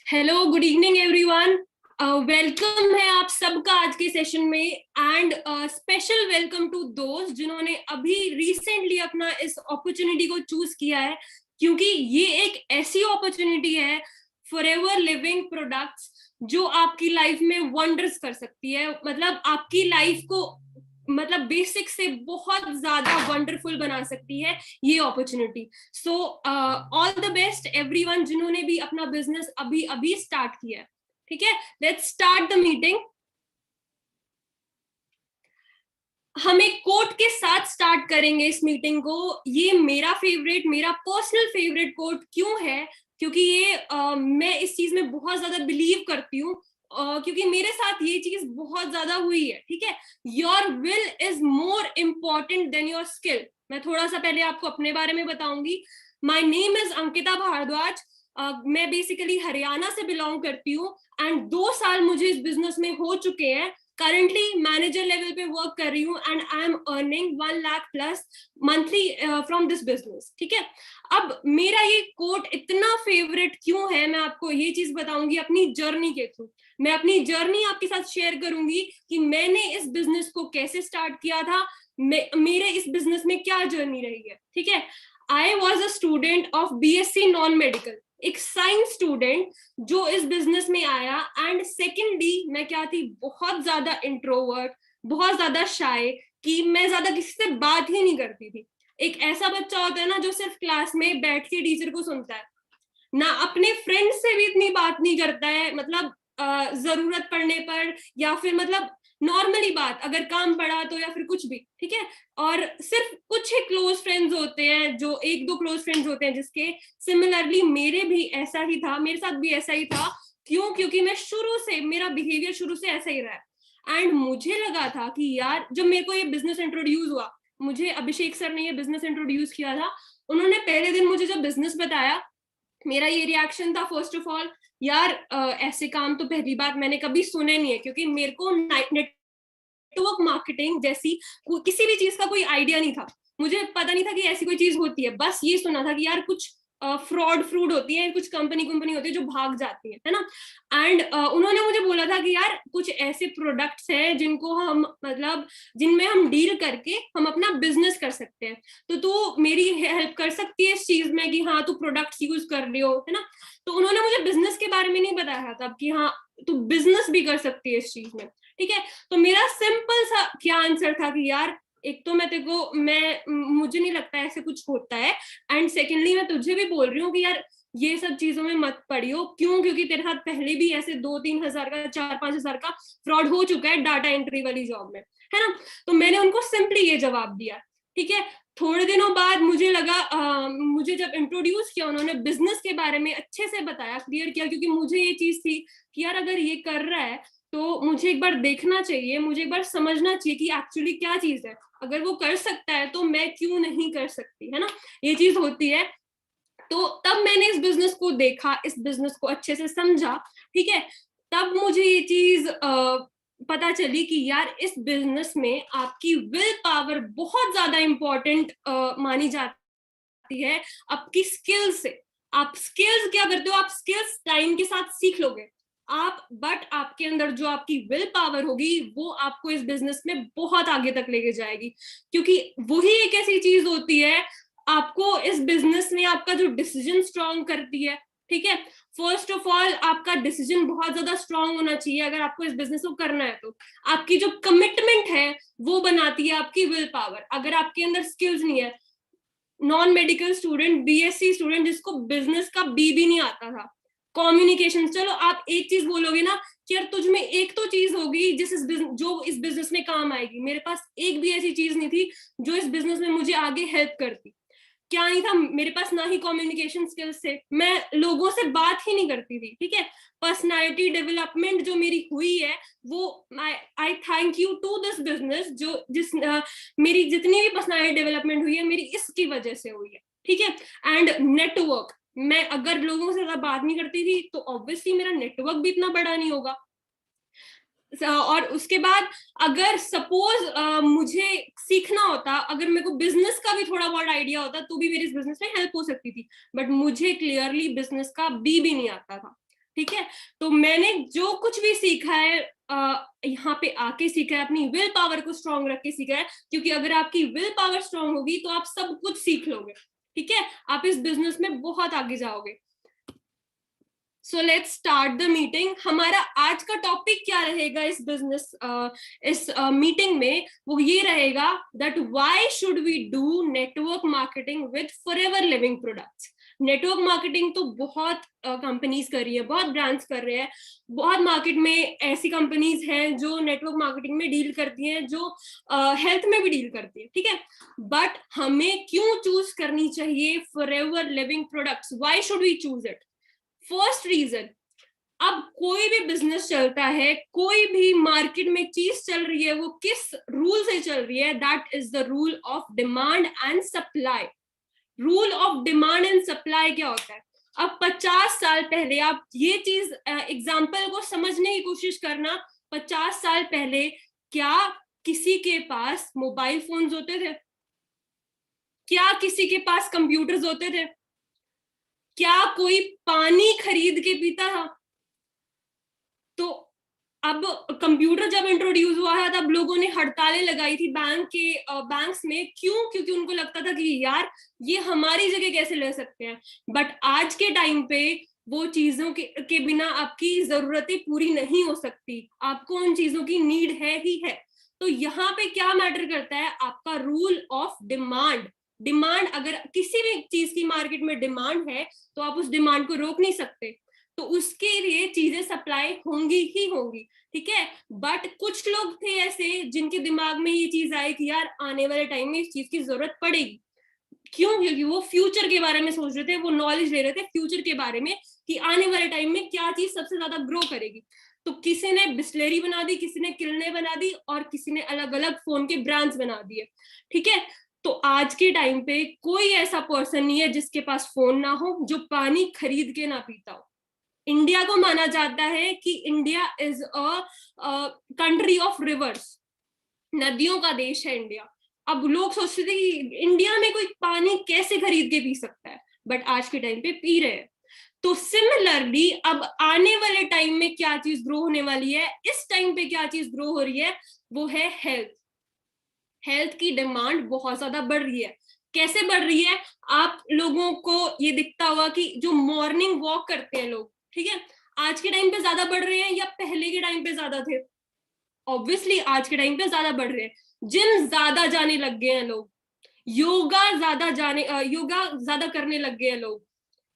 Hello, good evening everyone. Welcome है आप सबका आज के सेशन में। एंड स्पेशल वेलकम टू दोस्त जिन्होंने अभी रिसेंटली अपना इस अपॉर्चुनिटी को चूज किया है, क्योंकि ये एक ऐसी अपॉर्चुनिटी है, फॉरएवर लिविंग प्रोडक्ट्स, जो आपकी लाइफ में वंडर्स कर सकती है। मतलब आपकी लाइफ को मतलब बेसिक से बहुत ज्यादा वंडरफुल बना सकती है ये opportunity. So all the best everyone जिन्होंने भी अपना बिजनेस अभी अभी स्टार्ट किया है। ठीक है, लेट्स स्टार्ट द मीटिंग। हम एक कोट के साथ स्टार्ट करेंगे इस मीटिंग को। ये मेरा पर्सनल फेवरेट कोट क्यों है, क्योंकि ये मैं इस चीज में बहुत ज्यादा बिलीव करती हूँ, क्योंकि मेरे साथ ये चीज बहुत ज्यादा हुई है। ठीक है, your will is more important than your skill. मैं थोड़ा सा पहले आपको अपने बारे में बताऊंगी। My name is Ankita Bhardwaj. मैं बेसिकली हरियाणा से बिलोंग करती हूँ एंड 2 साल मुझे इस बिजनेस में हो चुके हैं। करंटली मैनेजर लेवल पे वर्क कर रही हूँ and I am earning 1 lakh plus monthly from this business. ठीक है, अब मेरा ये कोट इतना फेवरेट क्यों है, मैं आपको ये चीज बताऊंगी अपनी जर्नी के थ्रू। मैं अपनी जर्नी आपके साथ शेयर करूंगी कि मैंने इस बिजनेस को कैसे स्टार्ट किया था, मेरे इस बिजनेस में क्या जर्नी रही है। ठीक है, I was a student of BSc non medical, एक साइंस स्टूडेंट जो इस बिजनेस में आया। एंड सेकेंडली मैं क्या थी, बहुत ज्यादा इंट्रोवर्ट, बहुत ज्यादा शाय, कि मैं ज्यादा किसी से बात ही नहीं करती थी। एक ऐसा बच्चा होता है ना जो सिर्फ क्लास में बैठ के टीचर को सुनता है, ना अपने फ्रेंड से भी इतनी बात नहीं करता है। मतलब जरूरत पड़ने पर, या फिर मतलब नॉर्मली बात अगर काम पड़ा तो, या फिर कुछ भी। ठीक है, और सिर्फ कुछ ही क्लोज फ्रेंड्स होते हैं, जो एक दो क्लोज फ्रेंड्स होते हैं जिसके। सिमिलरली मेरे भी ऐसा ही था, मेरे साथ भी ऐसा ही था। क्यों? क्योंकि मैं शुरू से, मेरा बिहेवियर शुरू से ऐसा ही रहा है। एंड मुझे लगा था कि यार, जब मेरे को ये बिजनेस इंट्रोड्यूस हुआ, मुझे अभिषेक सर ने ये बिजनेस इंट्रोड्यूस किया था। उन्होंने पहले दिन मुझे जब बिजनेस बताया, मेरा ये रिएक्शन था फर्स्ट ऑफ ऑल, यार ऐसे काम तो पहली बार मैंने कभी सुने नहीं है, क्योंकि मेरे को नेटवर्क मार्केटिंग जैसी किसी भी चीज का कोई आइडिया नहीं था। मुझे पता नहीं था कि ऐसी कोई चीज होती है, बस ये सुना था कि यार कुछ फ्रूड होती है, कुछ कंपनी होती है जो भाग जाती है ना। एंड उन्होंने मुझे बोला था कि यार कुछ ऐसे प्रोडक्ट्स हैं जिनको हम मतलब जिनमें हम डील करके हम अपना बिजनेस कर सकते हैं, तो तू मेरी हेल्प कर सकती है इस चीज में कि हाँ तू प्रोडक्ट्स यूज कर रही हो, है ना। तो उन्होंने मुझे बिजनेस के बारे में नहीं बताया था कि हाँ तू बिजनेस भी कर सकती है इस चीज में। ठीक है, तो मेरा सिंपल सा क्या आंसर था कि यार, एक तो मैं तेरे को मैं मुझे नहीं लगता ऐसे कुछ होता है, एंड सेकेंडली मैं तुझे भी बोल रही हूँ कि यार ये सब चीजों में मत पड़ियो। क्यों? क्योंकि तेरे साथ पहले भी ऐसे 2-3 हजार का, 4-5 हजार का फ्रॉड हो चुका है डाटा एंट्री वाली जॉब में, है ना। तो मैंने उनको सिंपली ये जवाब दिया। ठीक है, थोड़े दिनों बाद मुझे लगा, मुझे जब इंट्रोड्यूस किया उन्होंने, बिजनेस के बारे में अच्छे से बताया, क्लियर किया, क्योंकि मुझे ये चीज थी कि यार अगर ये कर रहा है तो मुझे एक बार देखना चाहिए, मुझे एक बार समझना चाहिए कि एक्चुअली क्या चीज है। अगर वो कर सकता है तो मैं क्यों नहीं कर सकती, है ना। ये चीज होती है। तो तब मैंने इस बिजनेस को देखा, इस बिजनेस को अच्छे से समझा। ठीक है, तब मुझे ये चीज पता चली कि यार इस बिजनेस में आपकी विल पावर बहुत ज्यादा इंपॉर्टेंट मानी जाती है आपकी स्किल्स से। आप स्किल्स क्या करते हो, आप स्किल्स टाइम के साथ सीख लोगे आप, बट आपके अंदर जो आपकी विल पावर होगी वो आपको इस बिजनेस में बहुत आगे तक लेके जाएगी, क्योंकि वही एक ऐसी चीज होती है आपको इस बिजनेस में आपका जो डिसीजन स्ट्रॉन्ग करती है। ठीक है, फर्स्ट ऑफ ऑल आपका डिसीजन बहुत ज्यादा स्ट्रॉन्ग होना चाहिए अगर आपको इस बिजनेस को करना है। तो आपकी जो कमिटमेंट है वो बनाती है आपकी विल पावर। अगर आपके अंदर स्किल्स नहीं है, non medical student, BSc student जिसको बिजनेस का बी भी नहीं आता था, कम्युनिकेशन, चलो आप एक चीज बोलोगे ना कि यार तुझ में एक तो चीज होगी जो इस बिजनेस में काम आएगी। मेरे पास एक भी ऐसी चीज नहीं थी जो इस बिजनेस में मुझे आगे हेल्प करती। क्या नहीं था मेरे पास, ना ही कम्युनिकेशन स्किल्स थे, मैं लोगों से बात ही नहीं करती थी। ठीक है, पर्सनालिटी डेवलपमेंट जो मेरी हुई है वो I thank you to this business, मेरी जितनी भी पर्सनालिटी डेवलपमेंट हुई है मेरी इसकी वजह से हुई है। ठीक है, एंड नेटवर्क, मैं अगर लोगों से ज्यादा बात नहीं करती थी तो ऑब्वियसली मेरा नेटवर्क भी इतना बड़ा नहीं होगा। और उसके बाद अगर सपोज मुझे सीखना होता, अगर मेरे को बिजनेस का भी थोड़ा बहुत आइडिया होता तो भी मेरी इस बिजनेस में हेल्प हो सकती थी, बट मुझे क्लियरली बिजनेस का बी भी नहीं आता था। ठीक है। तो मैंने जो कुछ भी सीखा है यहाँ पे आके सीखा है, अपनी विल पावर को स्ट्रांग रख के सीखा है, क्योंकि अगर आपकी विल पावर स्ट्रांग होगी तो आप सब कुछ सीख लोगे, ठीक है, आप इस बिजनेस में बहुत आगे जाओगे। So let's start the meeting. हमारा आज का टॉपिक क्या रहेगा इस बिजनेस इस मीटिंग में, वो ये रहेगा that why should we do network marketing with forever living products. Network marketing तो बहुत कंपनीज कर रही है, बहुत ब्रांड्स कर रहे हैं, बहुत मार्केट में ऐसी कंपनीज हैं जो नेटवर्क मार्केटिंग में डील करती हैं, जो हेल्थ में भी डील करती है, ठीक है। बट हमें क्यों चूज करनी चाहिए forever living products, why should we choose it? First reason, अब कोई भी बिजनेस चलता है, कोई भी मार्केट में चीज चल रही है, वो किस रूल से चल रही है? That is the rule of demand and supply. Rule of demand and supply क्या होता है? अब 50 साल पहले, आप ये चीज एग्जाम्पल को समझने की कोशिश करना, 50 साल पहले क्या किसी के पास मोबाइल फोन्स होते थे? क्या किसी के पास कंप्यूटर्स होते थे? क्या कोई पानी खरीद के पीता था? तो अब कंप्यूटर जब इंट्रोड्यूस हुआ है तब लोगों ने हड़तालें लगाई थी बैंक्स में, क्यों? क्योंकि उनको लगता था कि यार ये हमारी जगह कैसे ले सकते हैं। बट आज के टाइम पे वो चीजों के बिना आपकी जरूरतें पूरी नहीं हो सकती, आपको उन चीजों की नीड है ही है। तो यहाँ पे क्या मैटर करता है? आपका रूल ऑफ डिमांड। डिमांड, अगर किसी भी चीज की मार्केट में डिमांड है तो आप उस डिमांड को रोक नहीं सकते, तो उसके लिए चीजें सप्लाई होंगी ही होंगी, ठीक है। बट कुछ लोग थे ऐसे जिनके दिमाग में ये चीज आई कि यार आने वाले टाइम में इस चीज की जरूरत पड़ेगी। क्यों? क्योंकि वो फ्यूचर के बारे में सोच रहे थे, वो नॉलेज ले रहे थे फ्यूचर के बारे में कि आने वाले टाइम में क्या चीज सबसे ज्यादा ग्रो करेगी। तो किसी ने बिस्लेरी बना दी, किसी ने किलने बना दी, और किसी ने अलग अलग फोन के ब्रांड्स बना दिए, ठीक है। तो आज के टाइम पे कोई ऐसा पर्सन नहीं है जिसके पास फोन ना हो, जो पानी खरीद के ना पीता हो। इंडिया को माना जाता है कि India is a country of reverse, नदियों का देश है इंडिया। अब लोग सोचते थे कि इंडिया में कोई पानी कैसे खरीद के पी सकता है, बट आज के टाइम पे पी रहे हैं। तो सिमिलरली अब आने वाले टाइम में क्या चीज ग्रो होने वाली है, इस टाइम पे क्या चीज ग्रो हो रही है, वो है हेल्थ। हेल्थ की डिमांड बहुत ज्यादा बढ़ रही है। कैसे बढ़ रही है? आप लोगों को ये दिखता होगा कि जो मॉर्निंग वॉक करते हैं लोग, ठीक है, आज के टाइम पे ज्यादा बढ़ रहे हैं या पहले के टाइम पे ज्यादा थे? ऑब्वियसली आज के टाइम पे ज्यादा बढ़ रहे हैं। जिम ज्यादा जाने लग गए हैं लोग, योगा ज्यादा करने लग गए हैं लोग,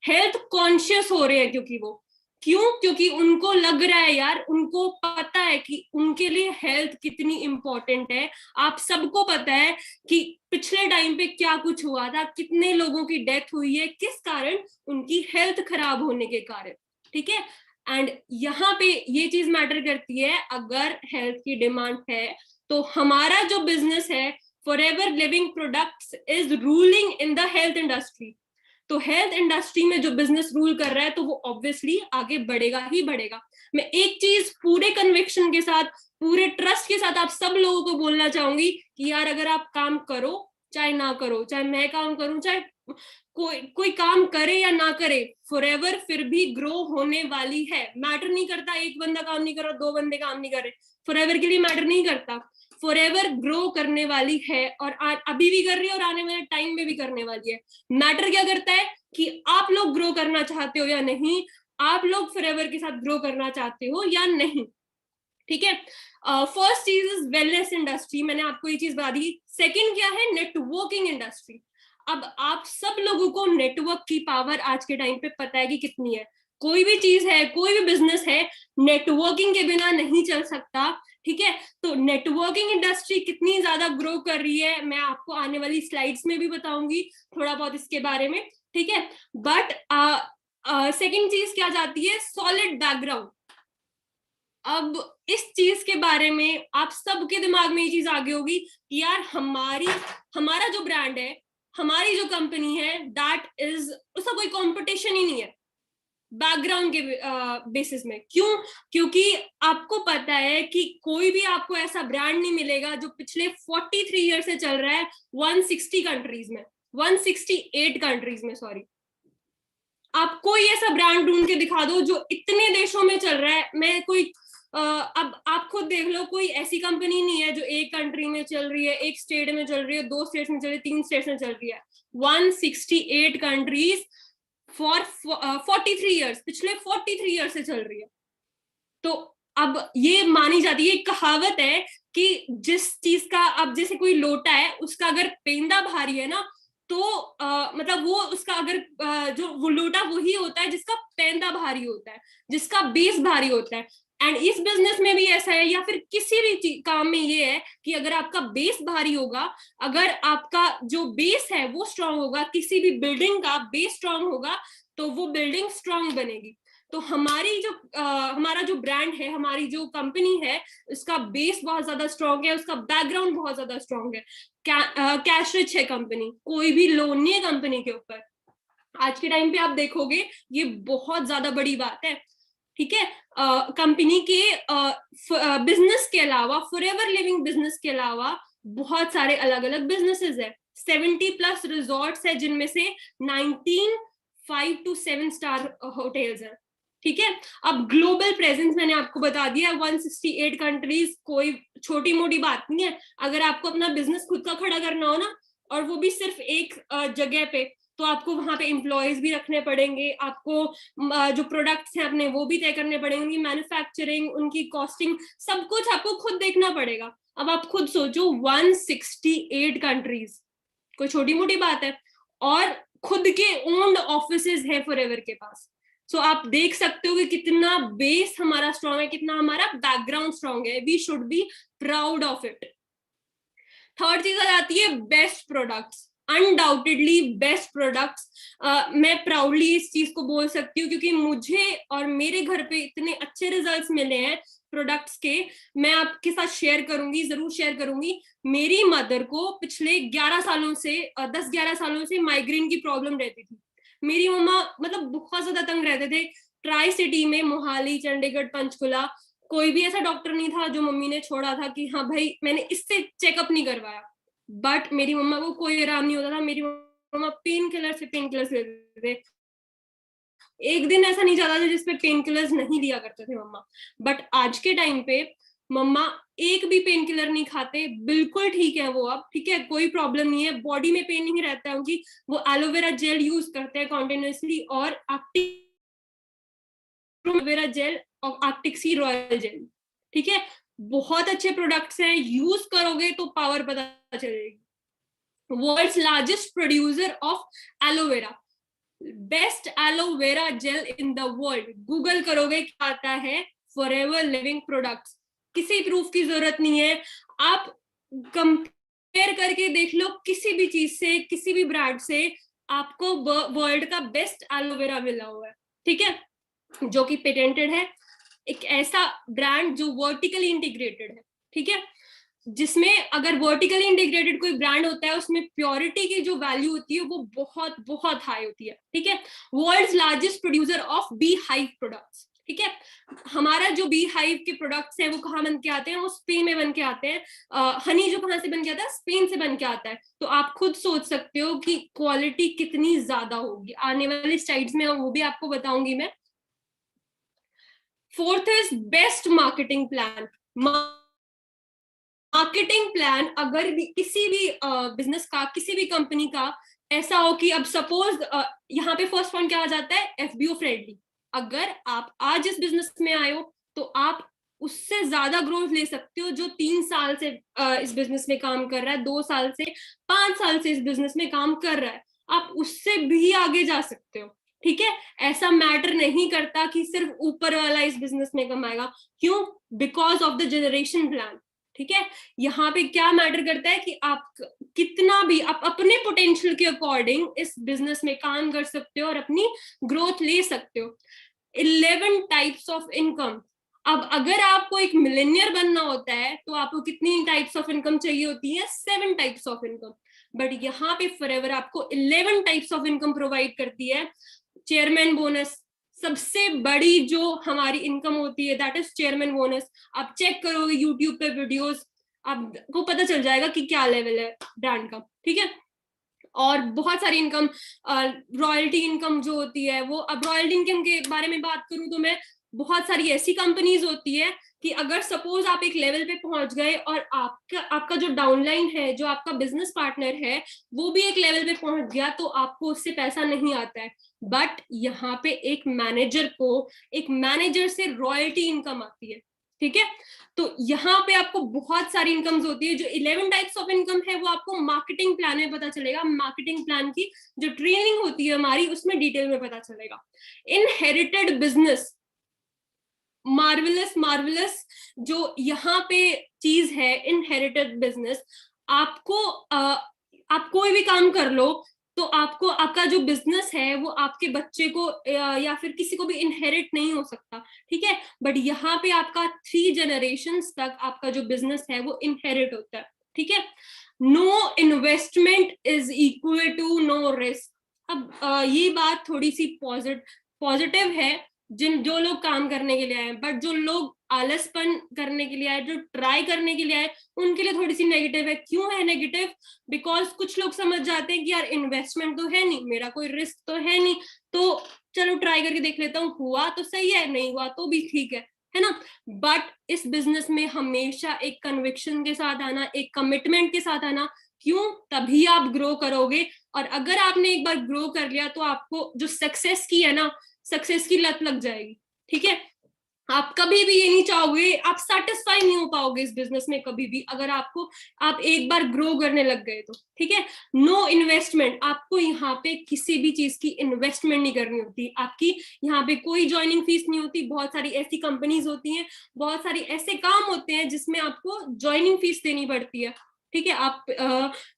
हेल्थ कॉन्शियस हो रहे हैं, क्योंकि वो क्यों? क्योंकि उनको लग रहा है यार, उनको पता है कि उनके लिए हेल्थ कितनी इंपॉर्टेंट है। आप सबको पता है कि पिछले टाइम पे क्या कुछ हुआ था, कितने लोगों की डेथ हुई है, किस कारण? उनकी हेल्थ खराब होने के कारण, ठीक है। एंड यहाँ पे ये चीज मैटर करती है, अगर हेल्थ की डिमांड है तो हमारा जो बिजनेस है forever living products is ruling in the health industry. तो हेल्थ इंडस्ट्री में जो बिजनेस रूल कर रहा है तो वो ऑब्वियसली आगे बढ़ेगा ही बढ़ेगा। मैं एक चीज पूरे कन्विक्शन के साथ, पूरे ट्रस्ट के साथ आप सब लोगों को बोलना चाहूंगी कि यार अगर आप काम करो चाहे ना करो, चाहे मैं काम करूं चाहे कोई काम करे या ना करे, फॉरएवर फिर भी ग्रो होने वाली है। मैटर नहीं करता एक बंदा काम नहीं कर रहा, दो बंदे काम नहीं कर रहे, फॉरएवर के लिए मैटर नहीं करता। फॉरएवर ग्रो करने वाली है, और अभी भी कर रही है और आने वाले टाइम में भी करने वाली है। मैटर क्या करता है कि आप लोग ग्रो करना चाहते हो या नहीं, आप लोग फॉरएवर के साथ ग्रो करना चाहते हो या नहीं, ठीक है। फर्स्ट चीज इज वेलनेस इंडस्ट्री, मैंने आपको ये चीज बता दी। सेकंड क्या है? Networking industry. अब आप सब लोगों को नेटवर्क की पावर आज के टाइम पे पता है कि कितनी है। कोई भी चीज है, कोई भी बिजनेस है, नेटवर्किंग के बिना नहीं चल सकता, ठीक है। तो नेटवर्किंग इंडस्ट्री कितनी ज्यादा ग्रो कर रही है मैं आपको आने वाली स्लाइड्स में भी बताऊंगी थोड़ा बहुत इसके बारे में, ठीक है। बट सेकंड चीज क्या जाती है? Solid background. अब इस चीज के बारे में आप सबके दिमाग में ये चीज आगे होगी कि यार हमारा जो ब्रांड है, हमारी जो कंपनी है, दैट इज, उसका कोई कंपटीशन ही नहीं है बैकग्राउंड के बेसिस में। क्यों? क्योंकि आपको पता है कि कोई भी आपको ऐसा ब्रांड नहीं मिलेगा जो पिछले 43 ईयर से चल रहा है 160 कंट्रीज में, 168 कंट्रीज में, सॉरी, आप कोई ऐसा ब्रांड ढूंढ के दिखा दो जो इतने देशों में चल रहा है। मैं कोई अब आप खुद देख लो, कोई ऐसी कंपनी नहीं है जो एक कंट्री में चल रही है, एक स्टेट में चल रही है, 2 स्टेट्स में चल रही है, 3 स्टेट्स में चल रही है। 168 कंट्रीज फॉर 43 ईयर्स, पिछले 43 ईयर्स से चल रही है। तो अब ये मानी जाती है, एक कहावत है कि जिस चीज का, अब जैसे कोई लोटा है, उसका अगर पेंदा भारी है ना, तो मतलब वो उसका अगर जो वो लोटा वही होता है जिसका पेंदा भारी होता है, जिसका बेस भारी होता है। एंड इस बिजनेस में भी ऐसा है, या फिर किसी भी काम में ये है कि अगर आपका बेस भारी होगा, अगर आपका जो बेस है वो स्ट्रांग होगा, किसी भी बिल्डिंग का बेस स्ट्रांग होगा, तो वो बिल्डिंग स्ट्रांग बनेगी। तो हमारी जो हमारा जो ब्रांड है, हमारी जो कंपनी है, उसका बेस बहुत ज्यादा स्ट्रांग है, उसका बैकग्राउंड बहुत ज्यादा स्ट्रांग है। कैश रिच है कंपनी, कोई भी लोन नहीं है कंपनी के ऊपर। आज के टाइम पे आप देखोगे ये बहुत ज्यादा बड़ी बात है, ठीक है। कंपनी के बिजनेस के अलावा, फॉरएवर लिविंग बिजनेस के अलावा बहुत सारे अलग अलग बिजनेसेस है। 70+ रिजॉर्ट्स है, जिनमें से 19 5 to 7 स्टार होटल्स है, ठीक है। अब ग्लोबल प्रेजेंस मैंने आपको बता दिया, 168 कंट्रीज, कोई छोटी मोटी बात नहीं है। अगर आपको अपना बिजनेस खुद का खड़ा करना हो ना, और वो भी सिर्फ एक जगह पे, तो आपको वहां पे एम्प्लॉयज भी रखने पड़ेंगे, आपको जो प्रोडक्ट्स हैं अपने वो भी तय करने पड़ेंगे, उनकी मैन्युफैक्चरिंग, उनकी कॉस्टिंग, सब कुछ आपको खुद देखना पड़ेगा। अब आप खुद सोचो, 168 कंट्रीज, कोई छोटी मोटी बात है। और खुद के ओन्ड ऑफिसेज है फॉरएवर के पास। सो आप देख सकते हो कि कितना बेस हमारा स्ट्रांग है, कितना हमारा बैकग्राउंड स्ट्रांग है। We should be proud of it. Third चीज आ जाती है best products. Undoubtedly best products. मैं प्राउडली इस चीज को बोल सकती हूँ, क्योंकि मुझे और मेरे घर पे इतने अच्छे रिजल्ट्स मिले हैं प्रोडक्ट्स के। मैं आपके साथ शेयर करूंगी, जरूर शेयर करूंगी। मेरी मदर को पिछले 11 सालों से 10-11 सालों से माइग्रेन की प्रॉब्लम रहती थी। मेरी मम्मा मतलब बहुत ज्यादा तंग रहते थे। ट्राई सिटी में, मोहाली, चंडीगढ़, पंचकुला, कोई भी ऐसा डॉक्टर नहीं था जो मम्मी ने छोड़ा था कि हाँ भाई मैंने इससे चेकअप नहीं करवाया। बट मेरी मम्मा को कोई आराम नहीं होता था। मेरी मम्मा पेन किलर लेते थे। एक दिन ऐसा नहीं जाता था जिसपे पेन किलर्स नहीं लिया करते थे मम्मा। बट आज के टाइम पे मम्मा एक भी पेन किलर नहीं खाते, बिल्कुल ठीक है वो अब, ठीक है, कोई प्रॉब्लम नहीं है, बॉडी में पेन नहीं रहता है उनकी। वो एलोवेरा जेल यूज करते हैं कॉन्टिन्यूसली, और एलोवेरा जेल और आर्टिक सी रॉयल जेल, ठीक है। बहुत अच्छे प्रोडक्ट्स हैं, यूज करोगे तो पावर पता चलेगी। World's largest producer of aloe vera, best aloe vera gel in the world. Google करोगे क्या आता है, फॉरएवर लिविंग प्रोडक्ट्स। किसी प्रूफ की जरूरत नहीं है, आप कंपेयर करके देख लो किसी भी चीज से, किसी भी ब्रांड से, आपको वर्ल्ड का बेस्ट एलोवेरा मिला हुआ है, ठीक है, जो कि पेटेंटेड है। एक ऐसा ब्रांड जो वर्टिकली इंटीग्रेटेड है, ठीक है, जिसमें अगर वर्टिकली इंटीग्रेटेड कोई ब्रांड होता है, उसमें प्योरिटी की जो वैल्यू होती है वो बहुत बहुत हाई होती है, ठीक है। World's largest producer of beehive products, ठीक है। हमारा जो बी हाइव के प्रोडक्ट्स हैं वो कहाँ बन के आते हैं, वो स्पेन में बन के आते हैं। हनी जो कहाँ से बन के आता है, स्पेन से बन के आता है। तो आप खुद सोच सकते हो कि क्वालिटी कितनी ज्यादा होगी। आने वाली स्लाइड्स में वो भी आपको बताऊंगी मैं। Fourth is best marketing plan. Marketing plan अगर भी किसी भी बिजनेस का, किसी भी कंपनी का ऐसा हो कि अब सपोज यहाँ पे फर्स्ट पॉइंट क्या आ जाता है, एफबीओ फ्रेंडली। अगर आप आज इस बिजनेस में आए हो तो आप उससे ज्यादा ग्रोथ ले सकते हो जो 3 साल से इस बिजनेस में काम कर रहा है, 2 साल से, 5 साल से इस बिजनेस में काम कर रहा है। आप उससे भी आगे जा सकते हो, ठीक है। ऐसा मैटर नहीं करता कि सिर्फ ऊपर वाला इस बिजनेस में कमाएगा। क्यों? Because of the generation plan, ठीक है। यहाँ पे क्या मैटर करता है कि आप कितना भी आप अपने पोटेंशियल के अकॉर्डिंग इस बिजनेस में काम कर सकते हो और अपनी ग्रोथ ले सकते हो। 11 टाइप्स ऑफ इनकम। अब अगर आपको एक मिलेनियर बनना होता है तो आपको कितनी टाइप्स ऑफ इनकम चाहिए होती है, 7 टाइप्स ऑफ इनकम। बट यहाँ पे फॉरएवर आपको 11 टाइप्स ऑफ इनकम प्रोवाइड करती है। चेयरमैन बोनस, सबसे बड़ी जो हमारी इनकम होती है, दैट इज चेयरमैन बोनस। आप चेक करोगे यूट्यूब पे वीडियोस, आपको पता चल जाएगा कि क्या लेवल है ब्रांड का, ठीक है। और बहुत सारी इनकम, रॉयल्टी इनकम जो होती है वो, अब रॉयल्टी इनकम के बारे में बात करूं तो मैं, बहुत सारी ऐसी कंपनीज होती है कि अगर सपोज आप एक लेवल पे पहुंच गए और आपका जो डाउनलाइन है, जो आपका बिजनेस पार्टनर है, वो भी एक लेवल पे पहुंच गया, तो आपको उससे पैसा नहीं आता है। बट यहाँ पे एक मैनेजर से रॉयल्टी इनकम आती है, ठीक है। तो यहाँ पे आपको बहुत सारी इनकम्स होती है। जो 11 टाइप्स ऑफ इनकम है वो आपको मार्केटिंग प्लान में पता चलेगा। मार्केटिंग प्लान की जो ट्रेनिंग होती है हमारी, उसमें डिटेल में पता चलेगा। इनहेरिटेड बिजनेस, मार्वलस जो यहाँ पे चीज है, इनहेरिटेड बिजनेस। आपको आप कोई भी काम कर लो तो आपको आपका जो बिजनेस है वो आपके बच्चे को या फिर किसी को भी इनहेरिट नहीं हो सकता, ठीक है। बट यहाँ पे आपका 3 जनरेशंस तक आपका जो बिजनेस है वो इनहेरिट होता है, ठीक है। No investment is equal to no risk. अब ये बात थोड़ी सी पॉजिटिव है जो लोग काम करने के लिए आए, बट जो लोग आलसपन करने के लिए आए, जो ट्राई करने के लिए आए, उनके लिए थोड़ी सी नेगेटिव है। क्यों है नेगेटिव? बिकॉज कुछ लोग समझ जाते हैं कि यार इन्वेस्टमेंट तो है नहीं, मेरा कोई रिस्क तो है नहीं, तो चलो ट्राई करके देख लेता हूँ, हुआ तो सही है, नहीं हुआ तो भी ठीक है ना। बट इस बिजनेस में हमेशा एक कन्विक्शन के साथ आना, एक कमिटमेंट के साथ आना। क्यों? तभी आप ग्रो करोगे। और अगर आपने एक बार ग्रो कर लिया तो आपको जो सक्सेस की है ना, सक्सेस की लत लग जाएगी, ठीक है। आप कभी भी ये नहीं चाहोगे, आप सेटिस्फाई नहीं हो पाओगे इस बिजनेस में कभी भी, अगर आप एक बार ग्रो करने लग गए तो, ठीक है। नो इन्वेस्टमेंट, आपको यहाँ पे किसी भी चीज की इन्वेस्टमेंट नहीं करनी होती। आपकी यहाँ पे कोई ज्वाइनिंग फीस नहीं होती। बहुत सारी ऐसी कंपनीज होती हैं, बहुत सारी ऐसे काम होते हैं जिसमें आपको ज्वाइनिंग फीस देनी पड़ती है, ठीक है। आप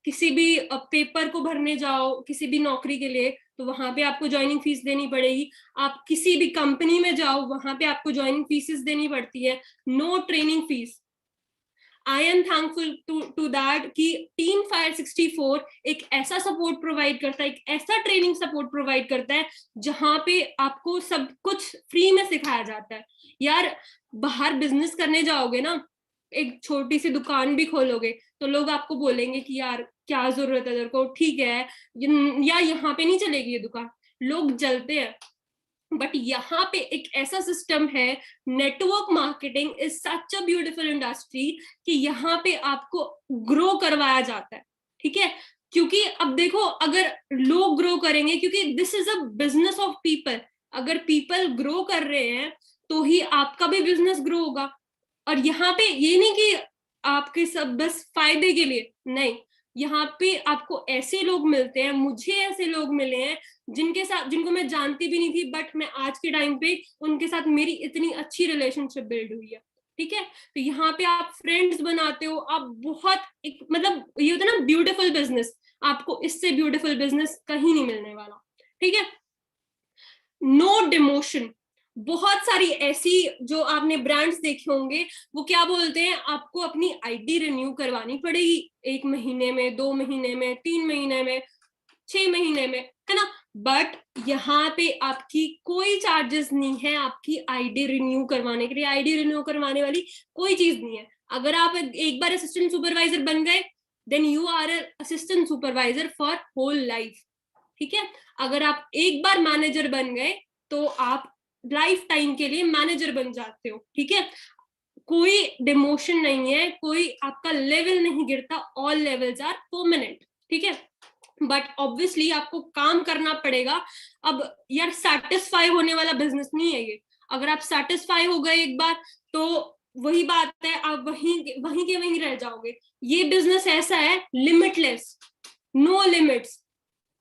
किसी भी पेपर को भरने जाओ, किसी भी नौकरी के लिए, तो वहां पे आपको ज्वाइनिंग फीस देनी पड़ेगी। आप किसी भी कंपनी में जाओ, वहां पे आपको ज्वाइनिंग फीसेस देनी पड़ती है। No training fees. I am thankful to that कि टीम फायर 64 एक ऐसा सपोर्ट प्रोवाइड करता है, एक ऐसा ट्रेनिंग सपोर्ट प्रोवाइड करता है जहां पे आपको सब कुछ फ्री में सिखाया जाता है। यार बाहर बिजनेस करने जाओगे ना, एक छोटी सी दुकान भी खोलोगे तो लोग आपको बोलेंगे कि यार क्या जरूरत है तेरे को, ठीक है, या यहाँ पे नहीं चलेगी ये दुकान, लोग जलते हैं। बट यहाँ पे एक ऐसा सिस्टम है, network marketing is such a beautiful industry, कि यहाँ पे आपको ग्रो करवाया जाता है, ठीक है। क्योंकि अब देखो, अगर लोग ग्रो करेंगे, क्योंकि this is a business of people, अगर पीपल ग्रो कर रहे हैं तो ही आपका भी बिजनेस ग्रो होगा। और यहाँ पे ये नहीं कि आपके सब बस फायदे के लिए, नहीं, यहाँ पे आपको ऐसे लोग मिलते हैं, मुझे ऐसे लोग मिले हैं जिनको मैं जानती भी नहीं थी, बट मैं आज के टाइम पे उनके साथ मेरी इतनी अच्छी रिलेशनशिप बिल्ड हुई है, ठीक है। तो यहाँ पे आप फ्रेंड्स बनाते हो, आप बहुत एक मतलब ये होता है ना ब्यूटीफुल बिजनेस, आपको इससे ब्यूटीफुल बिजनेस कहीं नहीं मिलने वाला, ठीक है। No demotion. बहुत सारी ऐसी जो आपने ब्रांड्स देखे होंगे, वो क्या बोलते हैं, आपको अपनी आईडी रिन्यू करवानी पड़ेगी 1 महीने में, 2 महीने में, 3 महीने में, 6 महीने में, है ना। बट यहाँ पे आपकी कोई चार्जेस नहीं है आपकी आईडी रिन्यू करवाने के लिए। आईडी रिन्यू करवाने वाली कोई चीज नहीं है। अगर आप एक बार असिस्टेंट सुपरवाइजर बन गए, then you are assistant supervisor for whole life, ठीक है। अगर आप एक बार मैनेजर बन गए तो आप लाइफ टाइम के लिए मैनेजर बन जाते हो, ठीक है। कोई डिमोशन नहीं है, कोई आपका लेवल नहीं गिरता, ऑल लेवल्स आर परमानेंट, ठीक है। बट ऑब्वियसली आपको काम करना पड़ेगा। अब यार सेटिस्फाई होने वाला बिजनेस नहीं है ये। अगर आप सेटिस्फाई हो गए एक बार तो वही बात है, आप वहीं के वहीं रह जाओगे। ये बिजनेस ऐसा है लिमिटलेस, नो लिमिट्स,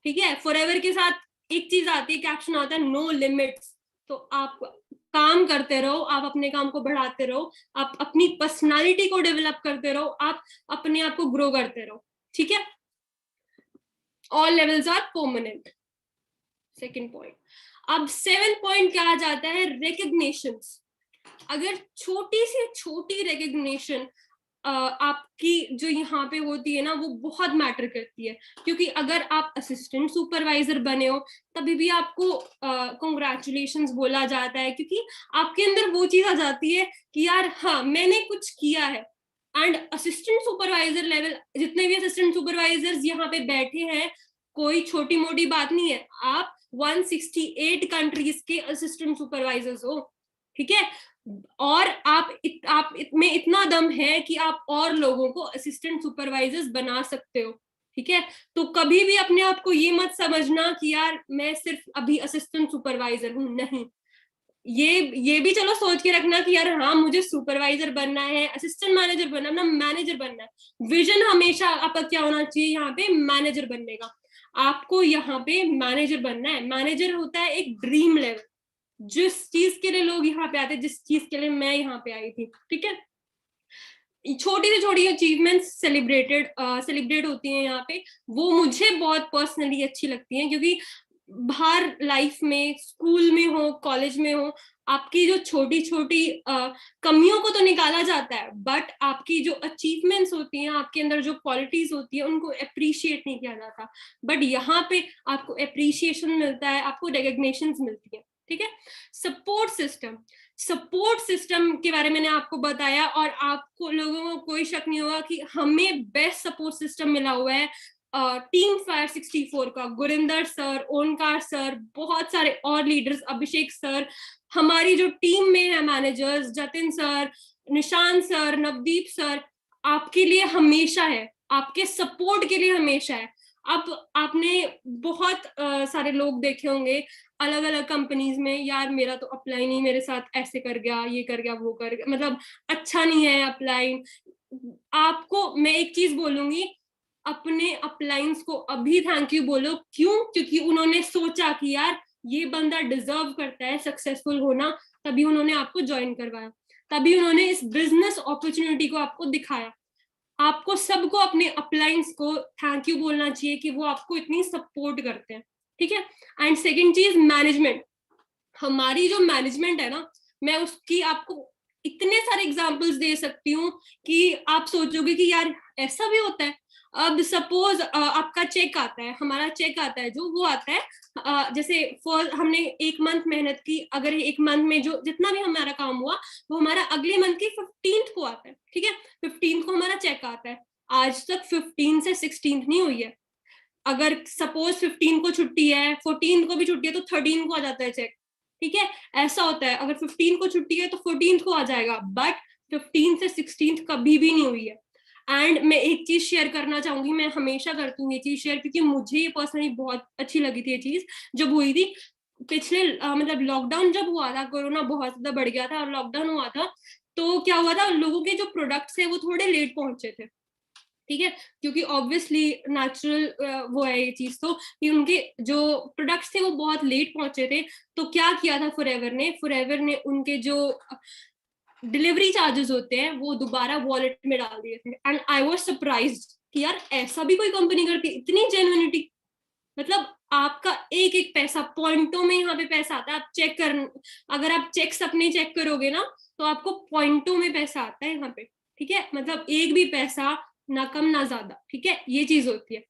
ठीक है। फॉरएवर के साथ एक चीज आती है, कैप्शन आता है नो लिमिट्स। तो आप काम करते रहो, आप अपने काम को बढ़ाते रहो, आप अपनी पर्सनालिटी को डेवलप करते रहो, आप अपने आप को ग्रो करते रहो, ठीक है। All levels are permanent. Second point. अब 7th पॉइंट क्या जाता है, रिकग्निशन। अगर छोटी से छोटी रिकग्निशन आपकी जो यहाँ पे होती है ना, वो बहुत मैटर करती है। क्योंकि अगर आप असिस्टेंट सुपरवाइजर बने हो तभी भी आपको कॉन्ग्रेचुलेशंस बोला जाता है, क्योंकि आपके अंदर वो चीज आ जाती है कि यार हाँ मैंने कुछ किया है। एंड असिस्टेंट सुपरवाइजर लेवल, जितने भी असिस्टेंट सुपरवाइजर्स यहाँ पे बैठे हैं, कोई छोटी मोटी बात नहीं है, आप 168 कंट्रीज के असिस्टेंट सुपरवाइजर्स हो, ठीक है। और आप में इतना दम है कि आप और लोगों को असिस्टेंट सुपरवाइजर्स बना सकते हो, ठीक है। तो कभी भी अपने आप को ये मत समझना कि यार मैं सिर्फ अभी असिस्टेंट सुपरवाइजर हूं, नहीं। ये भी चलो सोच के रखना कि यार हाँ मुझे सुपरवाइजर बनना है, असिस्टेंट मैनेजर बनना है, मैनेजर बनना है। विजन हमेशा आपका क्या होना चाहिए यहाँ पे, मैनेजर बनने का। आपको यहाँ पे मैनेजर बनना है। मैनेजर होता है एक ड्रीम लेवल, जिस चीज के लिए लोग यहाँ पे आते हैं, जिस चीज के लिए मैं यहाँ पे आई थी, ठीक है। छोटी से छोटी अचीवमेंट्स सेलिब्रेट होती हैं यहाँ पे, वो मुझे बहुत पर्सनली अच्छी लगती हैं, क्योंकि बाहर लाइफ में, स्कूल में हो, कॉलेज में हो, आपकी जो छोटी छोटी कमियों को तो निकाला जाता है, बट आपकी जो अचीवमेंट्स होती हैं, आपके अंदर जो क्वालिटीज होती है, उनको अप्रिशिएट नहीं किया जाता। बट यहाँ पे आपको अप्रिशिएशन मिलता है, आपको रिकॉग्निशन मिलती है, ठीक है। सपोर्ट सिस्टम के बारे में मैंने आपको बताया, और आपको लोगों को कोई शक नहीं होगा कि हमें बेस्ट सपोर्ट सिस्टम मिला हुआ है टीम फायर 64 का। गुरिंदर सर, ओनकार सर, बहुत सारे और लीडर्स, अभिषेक सर, हमारी जो टीम में है managers, Jatin sir, Nishant sir, Navdeep sir, आपके लिए हमेशा है, आपके सपोर्ट के लिए हमेशा है। अब आपने बहुत सारे लोग देखे होंगे अलग अलग कंपनीज में, यार मेरा तो अपलाइन ही मेरे साथ ऐसे कर गया, ये कर गया, वो कर गया, मतलब अच्छा नहीं है अपलाइन। आपको मैं एक चीज बोलूंगी, अपने अपलाइंस को अभी थैंक यू बोलो। क्यों? क्योंकि उन्होंने सोचा कि यार ये बंदा डिजर्व करता है सक्सेसफुल होना, तभी उन्होंने आपको ज्वाइन करवाया, तभी उन्होंने इस बिजनेस अपॉर्चुनिटी को आपको दिखाया। आपको सबको अपने अपलाइंस को थैंक यू बोलना चाहिए कि वो आपको इतनी सपोर्ट करते हैं, ठीक है। एंड सेकेंड चीज, मैनेजमेंट। हमारी जो मैनेजमेंट है ना, मैं उसकी आपको इतने सारे एग्जांपल्स दे सकती हूँ कि आप सोचोगे कि यार ऐसा भी होता है। अब सपोज आपका चेक आता है, हमारा चेक आता है, जो वो आता है जैसे हमने एक मंथ मेहनत की, अगर एक मंथ में जो जितना भी हमारा काम हुआ, वो हमारा अगले मंथ की 15th को आता है, ठीक है। 15th को हमारा चेक आता है। आज तक 15 से 16th नहीं हुई है। अगर सपोज 15 को छुट्टी है, 14 को भी छुट्टी है, तो 13 को आ जाता है चेक, ठीक है। ऐसा होता है, अगर 15 को छुट्टी है तो 14 को आ जाएगा, बट 15 से 16 कभी भी नहीं हुई है। एंड मैं एक चीज शेयर करना चाहूंगी, मैं हमेशा करती हूँ ये चीज शेयर, क्योंकि मुझे ये पर्सनली बहुत अच्छी लगी थी ये चीज जब हुई थी। पिछले मतलब लॉकडाउन जब हुआ था, कोरोना बहुत ज्यादा बढ़ गया था और लॉकडाउन हुआ था, तो क्या हुआ था, लोगों के जो प्रोडक्ट्स है वो थोड़े लेट पहुंचे थे, ठीक है। क्योंकि ऑब्वियसली नेचुरल वो है ये चीज, तो कि उनके जो प्रोडक्ट्स थे वो बहुत लेट पहुंचे थे। तो क्या किया था फॉरएवर ने उनके जो डिलीवरी चार्जेस होते हैं वो दोबारा वॉलेट में डाल दिए थे। एंड आई वाज सरप्राइज्ड कि यार ऐसा भी कोई कंपनी करती है, इतनी जेन्युइनिटी। मतलब आपका एक एक पैसा पॉइंटों में यहाँ पे पैसा आता है। आप चेक कर, अगर आप चेक्स अपने चेक करोगे ना, तो आपको पॉइंटों में पैसा आता है यहाँ पे, ठीक है। मतलब एक भी पैसा ना कम ना ज्यादा, ठीक है। ये चीज होती है।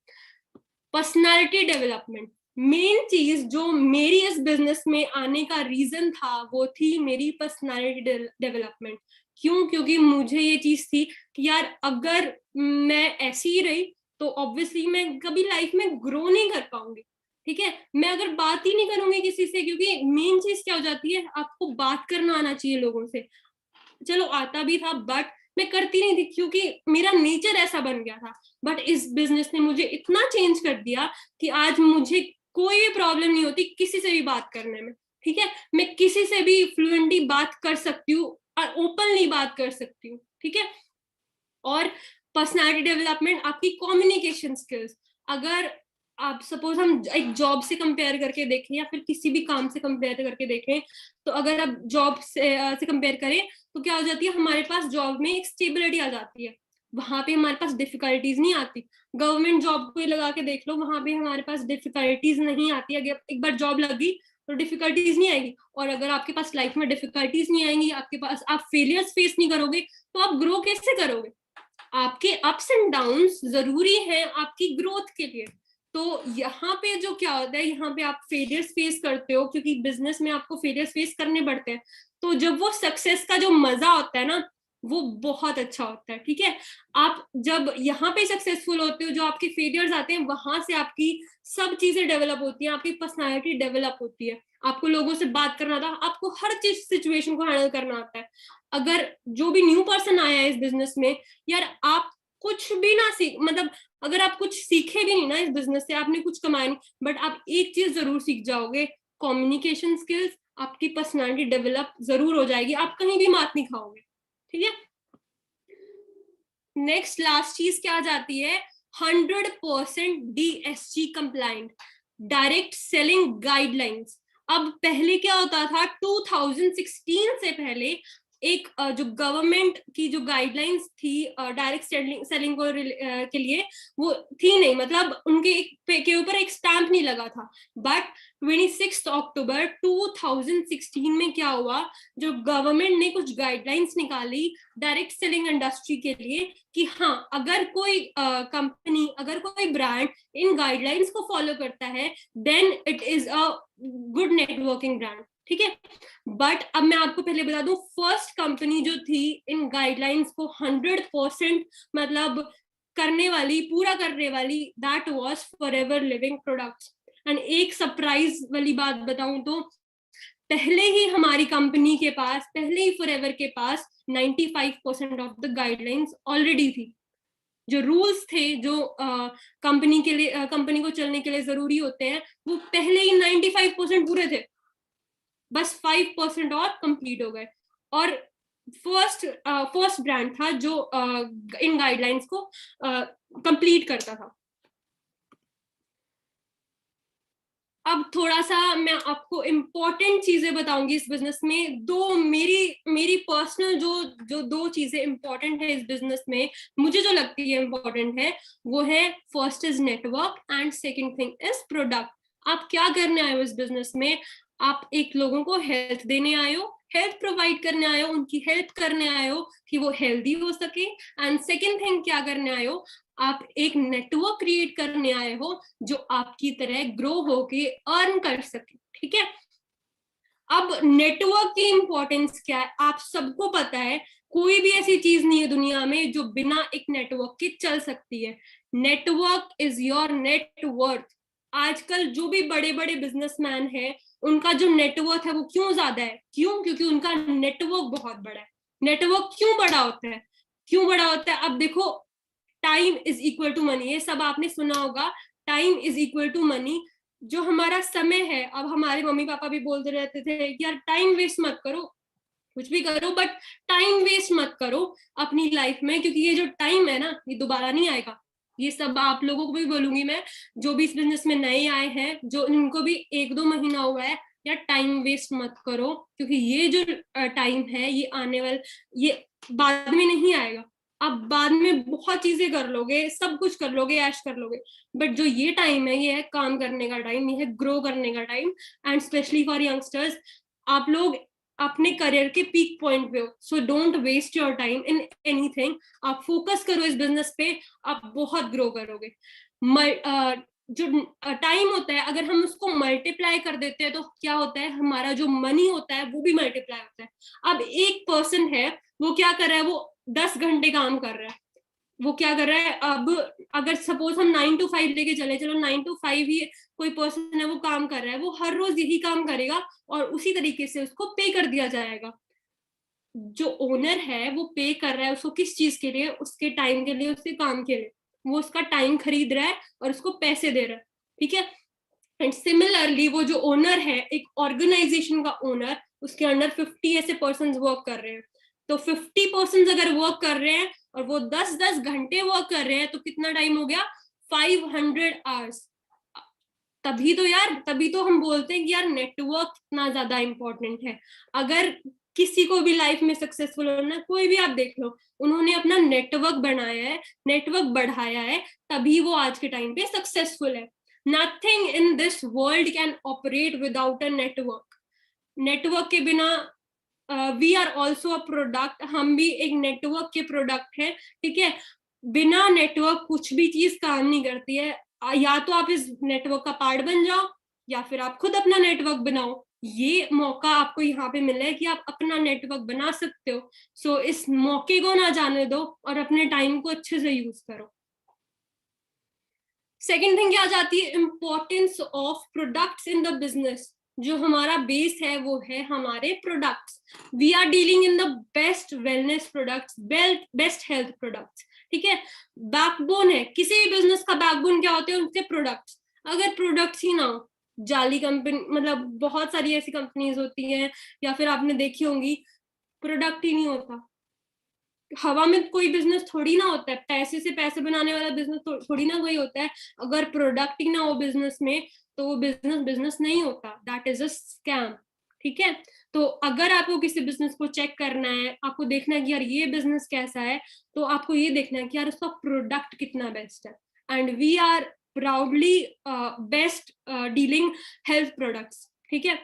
पर्सनालिटी डेवलपमेंट, मेन चीज जो मेरी इस बिजनेस में आने का रीजन था, वो थी मेरी पर्सनालिटी डेवलपमेंट। क्यों? क्योंकि मुझे ये चीज थी कि यार अगर मैं ऐसी ही रही तो ऑब्वियसली मैं कभी लाइफ में ग्रो नहीं कर पाऊंगी, ठीक है। मैं अगर बात ही नहीं करूंगी किसी से, क्योंकि मेन चीज क्या हो जाती है, आपको बात करना आना चाहिए लोगों से। चलो आता भी था, बट मैं करती नहीं थी क्योंकि मेरा नेचर ऐसा बन गया था। बट इस बिजनेस ने मुझे इतना चेंज कर दिया कि आज मुझे कोई भी प्रॉब्लम नहीं होती किसी से भी बात करने में, ठीक है। मैं किसी से भी फ्लुएंटली बात कर सकती हूँ और ओपनली बात कर सकती हूँ, ठीक है। और पर्सनालिटी डेवलपमेंट, आपकी कम्युनिकेशन स्किल्स। अगर आप सपोज हम एक जॉब से कंपेयर करके देखें या फिर किसी भी काम से कंपेयर करके देखें, तो अगर आप जॉब से कंपेयर करें तो क्या हो जाती है, हमारे पास जॉब में एक स्टेबिलिटी आ जाती है, वहां पे हमारे पास डिफिकल्टीज नहीं आती। गवर्नमेंट जॉब को लगा के देख लो, वहां पे हमारे पास डिफिकल्टीज नहीं आती। अगर एक बार जॉब लगी तो डिफिकल्टीज नहीं आएगी। और अगर आपके पास लाइफ में डिफिकल्टीज नहीं आएंगी, आपके पास आप फेलियर्स फेस नहीं करोगे, तो आप ग्रो कैसे करोगे? आपके अप्स एंड डाउन्स जरूरी है आपकी ग्रोथ के लिए। तो यहाँ पे जो क्या होता है, यहाँ पे आप फेलियर्स फेस करते हो, क्योंकि बिजनेस में आपको फेलियर्स फेस करने पड़ते हैं। तो जब वो सक्सेस का जो मजा होता है ना, वो बहुत अच्छा होता है। ठीक है, आप जब यहाँ पे सक्सेसफुल होते हो, जो आपके फेलियर्स आते हैं वहां से आपकी सब चीजें डेवलप होती हैं, आपकी पर्सनालिटी डेवलप होती है, आपको लोगों से बात करना आता, आपको हर चीज सिचुएशन को हैंडल करना आता है। अगर जो भी न्यू पर्सन आया है इस बिजनेस में, यार आप कुछ भी ना सीख, मतलब अगर आप कुछ सीखे भी नहीं ना इस बिजनेस से, आपने कुछ कमाया नहीं, बट आप एक चीज जरूर सीख जाओगे, कम्युनिकेशन स्किल्स, आपकी पर्सनालिटी डेवलप जरूर हो जाएगी, आप कहीं भी मात नहीं खाओगे। ठीक है, नेक्स्ट लास्ट चीज क्या आ जाती है, 100% DSG compliant, direct selling guidelines. अब पहले क्या होता था, 2016 से पहले एक जो गवर्नमेंट की जो गाइडलाइंस थी डायरेक्ट सेलिंग को के लिए, वो थी नहीं, मतलब उनके के ऊपर एक स्टैंप नहीं लगा था। बट 26 अक्टूबर 2016 में क्या हुआ, जो गवर्नमेंट ने कुछ गाइडलाइंस निकाली डायरेक्ट सेलिंग इंडस्ट्री के लिए, कि हाँ अगर कोई कंपनी, अगर कोई ब्रांड इन गाइडलाइंस को फॉलो करता है, then it is a good networking brand. ठीक है, बट अब मैं आपको पहले बता दूं, फर्स्ट कंपनी जो थी इन गाइडलाइंस को 100% मतलब करने वाली, पूरा करने वाली, that was forever living products. And एक सरप्राइज वाली बात बताऊं तो, पहले ही हमारी कंपनी के पास, पहले ही फॉरएवर के पास 95% ऑफ द गाइडलाइंस ऑलरेडी थी। जो रूल्स थे, जो कंपनी के लिए, कंपनी को चलने के लिए जरूरी होते हैं, वो पहले ही 95% पूरे थे, बस 5% और कंप्लीट हो गए। और फर्स्ट ब्रांड था जो इन गाइडलाइंस को कंप्लीट करता था। अब थोड़ा सा मैं आपको इम्पोर्टेंट चीजें बताऊंगी इस बिजनेस में। दो मेरी पर्सनल जो दो चीजें इम्पोर्टेंट है इस बिजनेस में, मुझे जो लगती है इम्पोर्टेंट है, वो है first is network and second thing is product. आप क्या करने आए हो इस बिजनेस में, आप एक लोगों को हेल्थ देने आए हो, हेल्थ प्रोवाइड करने आए हो, उनकी हेल्प करने आए हो कि वो हेल्दी हो सके। एंड सेकंड थिंग क्या करने आए हो, आप एक नेटवर्क क्रिएट करने आए हो जो आपकी तरह ग्रो होके अर्न कर सके। ठीक है, अब नेटवर्क की इंपॉर्टेंस क्या है, आप सबको पता है, कोई भी ऐसी चीज नहीं है दुनिया में जो बिना एक नेटवर्क के चल सकती है। Network is your net worth. आजकल जो भी बड़े बड़े बिजनेसमैन है, उनका जो नेटवर्क है वो क्यों ज्यादा है, क्यों, क्योंकि उनका नेटवर्क बहुत बड़ा है। नेटवर्क क्यों बड़ा होता है, क्यों बड़ा होता है, अब देखो, time is equal to money, ये सब आपने सुना होगा, time is equal to money. जो हमारा समय है, अब हमारे मम्मी पापा भी बोलते रहते थे कि यार टाइम वेस्ट मत करो, कुछ भी करो बट टाइम वेस्ट मत करो अपनी लाइफ में, क्योंकि ये जो टाइम है ना, ये दोबारा नहीं आएगा। ये सब आप लोगों को भी बोलूंगी मैं, जो भी इस बिजनेस में नए आए हैं, जो इनको भी 1-2 महीना हुआ है, या टाइम वेस्ट मत करो, क्योंकि ये जो टाइम है, ये आने वाला, ये बाद में नहीं आएगा। आप बाद में बहुत चीजें कर लोगे, सब कुछ कर लोगे, ऐश कर लोगे, बट जो ये टाइम है, ये है काम करने का टाइम, ये है ग्रो करने का time. And specially for youngsters, आप लोग अपने करियर के पीक पॉइंट पे हो, so don't waste your time in anything. आप फोकस करो इस बिजनेस पे, आप बहुत ग्रो करोगे। जो टाइम होता है, अगर हम उसको मल्टीप्लाई कर देते हैं तो क्या होता है, हमारा जो मनी होता है वो भी मल्टीप्लाई होता है। अब एक पर्सन है, वो क्या कर रहा है, वो 10 घंटे काम कर रहा है, वो क्या कर रहा है, अब अगर सपोज हम 9 to 5 लेके चले, चलो 9 to 5 ही कोई पर्सन है वो काम कर रहा है, वो हर रोज यही काम करेगा और उसी तरीके से उसको पे कर दिया जाएगा। जो ओनर है वो पे कर रहा है उसको किस चीज के लिए, उसके टाइम के लिए, उसके काम के लिए, वो उसका टाइम खरीद रहा है और उसको पैसे दे रहा है। ठीक है, एंड सिमिलरली वो जो ओनर है, एक ऑर्गेनाइजेशन का ओनर, उसके अंडर 50 ऐसे पर्सन वर्क कर रहे हैं, तो 50 पर्सन अगर वर्क कर रहे हैं और वो 10-10 घंटे वर्क कर रहे हैं, तो कितना टाइम हो गया, 500 आवर्स। तभी तो यार, तभी तो हम बोलते हैं कि यार नेटवर्क इतना ज्यादा इंपॉर्टेंट है। अगर किसी को भी लाइफ में सक्सेसफुल होना, कोई भी आप देख लो, उन्होंने अपना नेटवर्क बनाया है, नेटवर्क बढ़ाया है, तभी वो आज के टाइम पे सक्सेसफुल है। Nothing in this world can operate without a network. Network के बिना we are also a product, हम भी एक नेटवर्क के प्रोडक्ट है। ठीक है, बिना नेटवर्क कुछ भी चीज काम नहीं करती है। या तो आप इस नेटवर्क का पार्ट बन जाओ, या फिर आप खुद अपना नेटवर्क बनाओ। ये मौका आपको यहाँ पे मिला है कि आप अपना नेटवर्क बना सकते हो। सो इस मौके को ना जाने दो और अपने टाइम को अच्छे से यूज करो। सेकेंड थिंग क्या जाती है, importance of products in the business. जो हमारा बेस है वो है हमारे products. We are dealing in the best wellness products, best health products, ठीक है। बैकबोन है किसी भी बिजनेस का, बैकबोन क्या होते हैं, उनके प्रोडक्ट्स। अगर प्रोडक्ट्स ही ना हो, जाली कंपनी, मतलब बहुत सारी ऐसी कंपनीज होती हैं, या फिर आपने देखी होंगी, प्रोडक्ट ही नहीं होता। हवा में कोई बिजनेस थोड़ी ना होता है, पैसे से पैसे बनाने वाला बिजनेस थोड़ी ना कोई होता है। अगर प्रोडक्ट ही ना हो बिजनेस में, तो वो बिजनेस बिजनेस नहीं होता, दैट इज अ स्कैम, ठीक है। तो अगर आपको किसी बिजनेस को चेक करना है, आपको देखना है कि यार ये बिजनेस कैसा है, तो आपको ये देखना है कि यार उसका प्रोडक्ट कितना बेस्ट है। And we are proudly best dealing health products, ठीक है।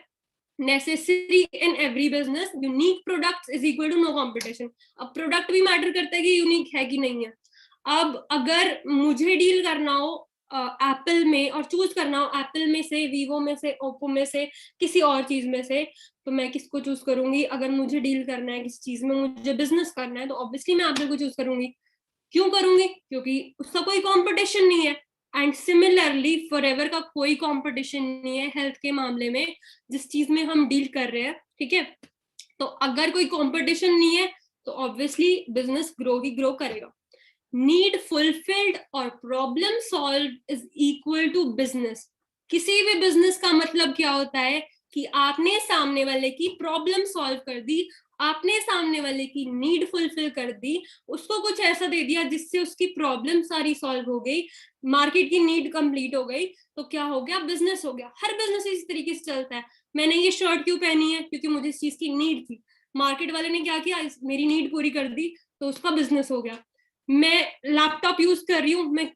Necessary in every business, unique products is equal to no competition. अब प्रोडक्ट भी मैटर करता है कि यूनिक है कि नहीं है। अब अगर मुझे डील करना हो एप्पल में, और चूज करना हो एप्पल में से, वीवो में से, ओप्पो में से, किसी और चीज में से, तो मैं किसको चूज करूंगी? अगर मुझे डील करना है किसी चीज में, मुझे बिजनेस करना है, तो ऑब्वियसली मैं एप्पल को चूज करूंगी। क्यों करूंगी? क्योंकि उसका कोई कंपटीशन नहीं है। एंड सिमिलरली फॉरएवर का कोई कंपटीशन नहीं है हेल्थ के मामले में, जिस चीज में हम डील कर रहे हैं, ठीक है। तो अगर कोई कंपटीशन नहीं है, तो ऑब्वियसली बिजनेस ग्रो ही ग्रो करेगा। नीड फुलफिल्ड और problem solve is equal to business. किसी भी बिजनेस का मतलब क्या होता है कि आपने सामने वाले की प्रॉब्लम सॉल्व कर दी, आपने सामने वाले की नीड फुलफिल कर दी, उसको कुछ ऐसा दे दिया जिससे उसकी प्रॉब्लम सारी सॉल्व हो गई, मार्केट की नीड कंप्लीट हो गई, तो क्या हो गया? बिजनेस हो गया। हर बिजनेस इस तरीके से चलता है। मैंने ये शर्ट क्यों पहनी है? क्योंकि मुझे इस चीज की नीड थी। मार्केट वाले ने क्या किया? मेरी नीड पूरी कर दी, तो उसका बिजनेस हो गया। मैं लैपटॉप यूज कर रही हूँ, मैं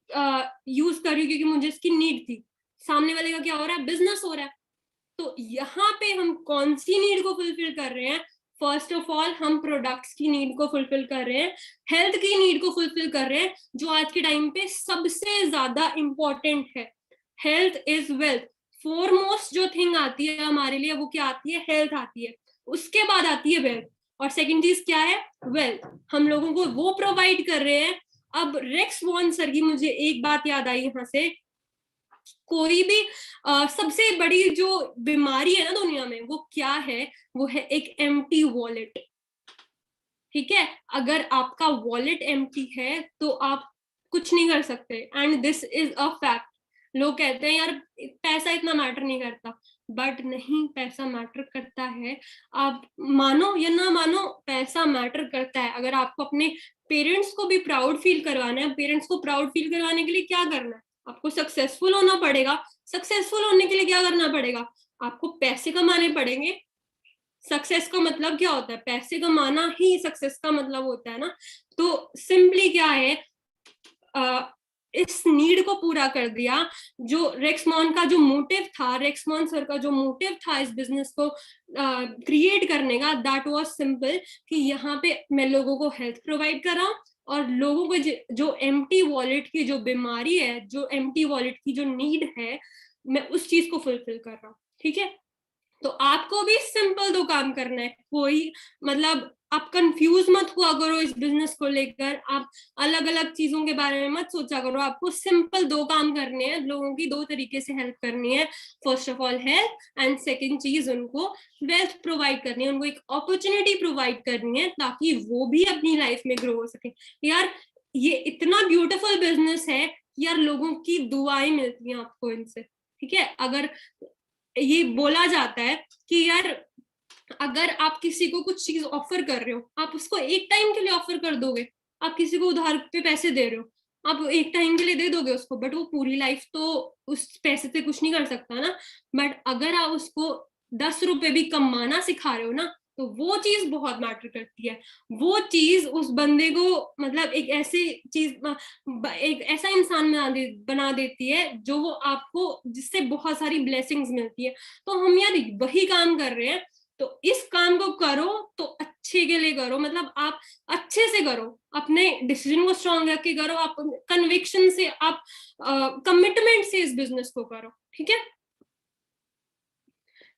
यूज कर रही हूँ क्योंकि मुझे इसकी नीड थी। सामने वाले का क्या हो रहा है? बिजनेस हो रहा है। तो यहाँ पे हम कौन सी नीड को फुलफिल कर रहे हैं? फर्स्ट ऑफ ऑल हम प्रोडक्ट्स की नीड को फुलफिल कर रहे हैं, हेल्थ की नीड को फुलफिल कर रहे हैं, जो आज के टाइम पे सबसे ज्यादा इंपॉर्टेंट है। Health is wealth. फोरमोस्ट जो थिंग आती है हमारे लिए, वो क्या आती है? हेल्थ आती है। उसके बाद आती है वेल्थ। और सेकंड चीज क्या है? वेल्थ। हम लोगों को वो प्रोवाइड कर रहे हैं। अब रेक्स वॉन सर की मुझे एक बात याद आई यहाँ से। कोई भी सबसे बड़ी जो बीमारी है ना दुनिया में, वो क्या है? वो है एक एम्प्टी वॉलेट, ठीक है। अगर आपका वॉलेट एम्प्टी है तो आप कुछ नहीं कर सकते, and this is a fact. लोग कहते हैं यार पैसा इतना मैटर नहीं करता, बट नहीं, पैसा मैटर करता है। आप मानो या ना मानो, पैसा मैटर करता है। अगर आपको अपने पेरेंट्स को भी प्राउड फील करवाना है, पेरेंट्स को प्राउड फील करवाने के लिए क्या करना है? आपको सक्सेसफुल होना पड़ेगा। सक्सेसफुल होने के लिए क्या करना पड़ेगा? आपको पैसे कमाने पड़ेंगे। सक्सेस का मतलब क्या होता है? पैसे कमाना ही सक्सेस का मतलब होता है ना। तो सिंपली क्या है, इस नीड को पूरा कर दिया। जो रेक्समॉन का जो मोटिव था, रेक्समॉन सर का जो मोटिव था इस बिजनेस को क्रिएट करने का, दैट वाज सिंपल कि यहाँ पे मैं लोगों को हेल्थ प्रोवाइड कर रहा हूँ, और लोगों को जो एम्प्टी वॉलेट की जो बीमारी है, जो एम्प्टी वॉलेट की जो नीड है, मैं उस चीज को फुलफिल कर रहा हूँ, ठीक है। तो आपको भी सिंपल दो काम करना है। कोई मतलब आप कंफ्यूज मत हुआ करो इस बिजनेस को लेकर, आप अलग अलग चीजों के बारे में मत सोचा करो। आपको सिंपल दो काम करने हैं, लोगों की दो तरीके से हेल्प करनी है। First of all health, and second चीज उनको वेल्थ प्रोवाइड करनी है, उनको एक अपॉर्चुनिटी प्रोवाइड करनी है, ताकि वो भी अपनी लाइफ में ग्रो हो सके। यार ये इतना ब्यूटीफुल बिजनेस है, यार लोगों की दुआएं मिलती हैं आपको इनसे, ठीक है। अगर ये बोला जाता है कि यार अगर आप किसी को कुछ चीज ऑफर कर रहे हो, आप उसको एक टाइम के लिए ऑफर कर दोगे। आप किसी को उधार पे पैसे दे रहे हो, आप एक टाइम के लिए दे दोगे उसको, बट वो पूरी लाइफ तो उस पैसे से कुछ नहीं कर सकता ना। बट अगर आप उसको 10 रुपए भी कमाना सिखा रहे हो ना, तो वो चीज बहुत मैटर करती है। वो चीज उस बंदे को मतलब एक ऐसी चीज, एक ऐसा इंसान बना देती है जो वो आपको, जिससे बहुत सारी ब्लेसिंग्स मिलती है। तो हम यार वही काम कर रहे हैं। तो इस काम को करो तो अच्छे के लिए करो, मतलब आप अच्छे से करो, अपने डिसीजन को स्ट्रांग रख के करो, आप कन्विक्शन से, आप कमिटमेंट से इस बिजनेस को करो, ठीक है।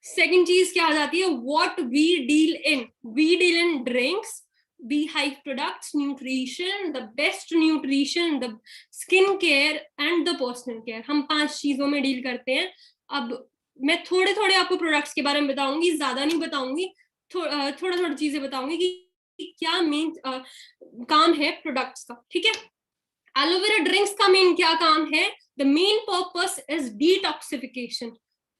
सेकंड चीज क्या आ जाती है, what we deal in drinks, Beehive products, nutrition, the best nutrition, the skin care and the personal care. हम 5 चीजों में डील करते हैं. अब मैं थोड़े थोड़े आपको प्रोडक्ट्स के बारे में बताऊंगी, ज्यादा नहीं बताऊंगी, थोड़ा थोड़ा चीजें बताऊंगी कि क्या मेन काम है प्रोडक्ट्स का. ठीक है, एलोवेरा ड्रिंक्स का मेन क्या काम है? The main purpose is detoxification.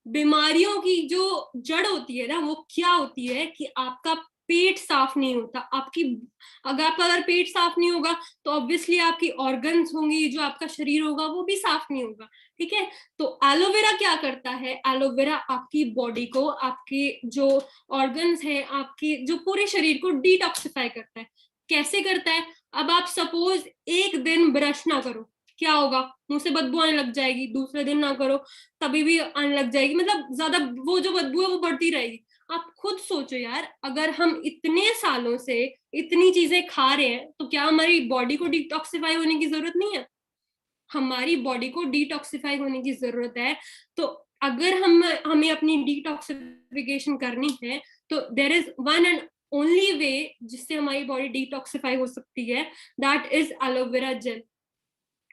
बीमारियों की जो जड़ होती है ना, वो क्या होती है कि आपका पेट साफ नहीं होता. अगर पेट साफ नहीं होगा तो ऑब्वियसली आपकी ऑर्गन्स होंगी, जो आपका शरीर होगा वो भी साफ नहीं होगा. ठीक है, तो एलोवेरा क्या करता है? एलोवेरा आपकी बॉडी को, आपके जो ऑर्गन्स है, आपके जो पूरे शरीर को डिटॉक्सिफाई करता है. कैसे करता है? अब आप सपोज एक दिन ब्रश ना करो, क्या होगा? मुंह से बदबू आने लग जाएगी. दूसरे दिन ना करो, तभी भी आने लग जाएगी. मतलब ज्यादा वो जो बदबू है वो बढ़ती रहेगी. आप खुद सोचो यार, अगर हम इतने सालों से इतनी चीजें खा रहे हैं तो क्या हमारी बॉडी को डिटॉक्सिफाई होने की जरूरत नहीं है? हमारी बॉडी को डिटॉक्सिफाई होने की जरूरत है. तो अगर हमें अपनी डिटॉक्सिफिकेशन करनी है तो there is one and only way जिससे हमारी बॉडी डिटॉक्सिफाई हो सकती है, that is aloe vera gel.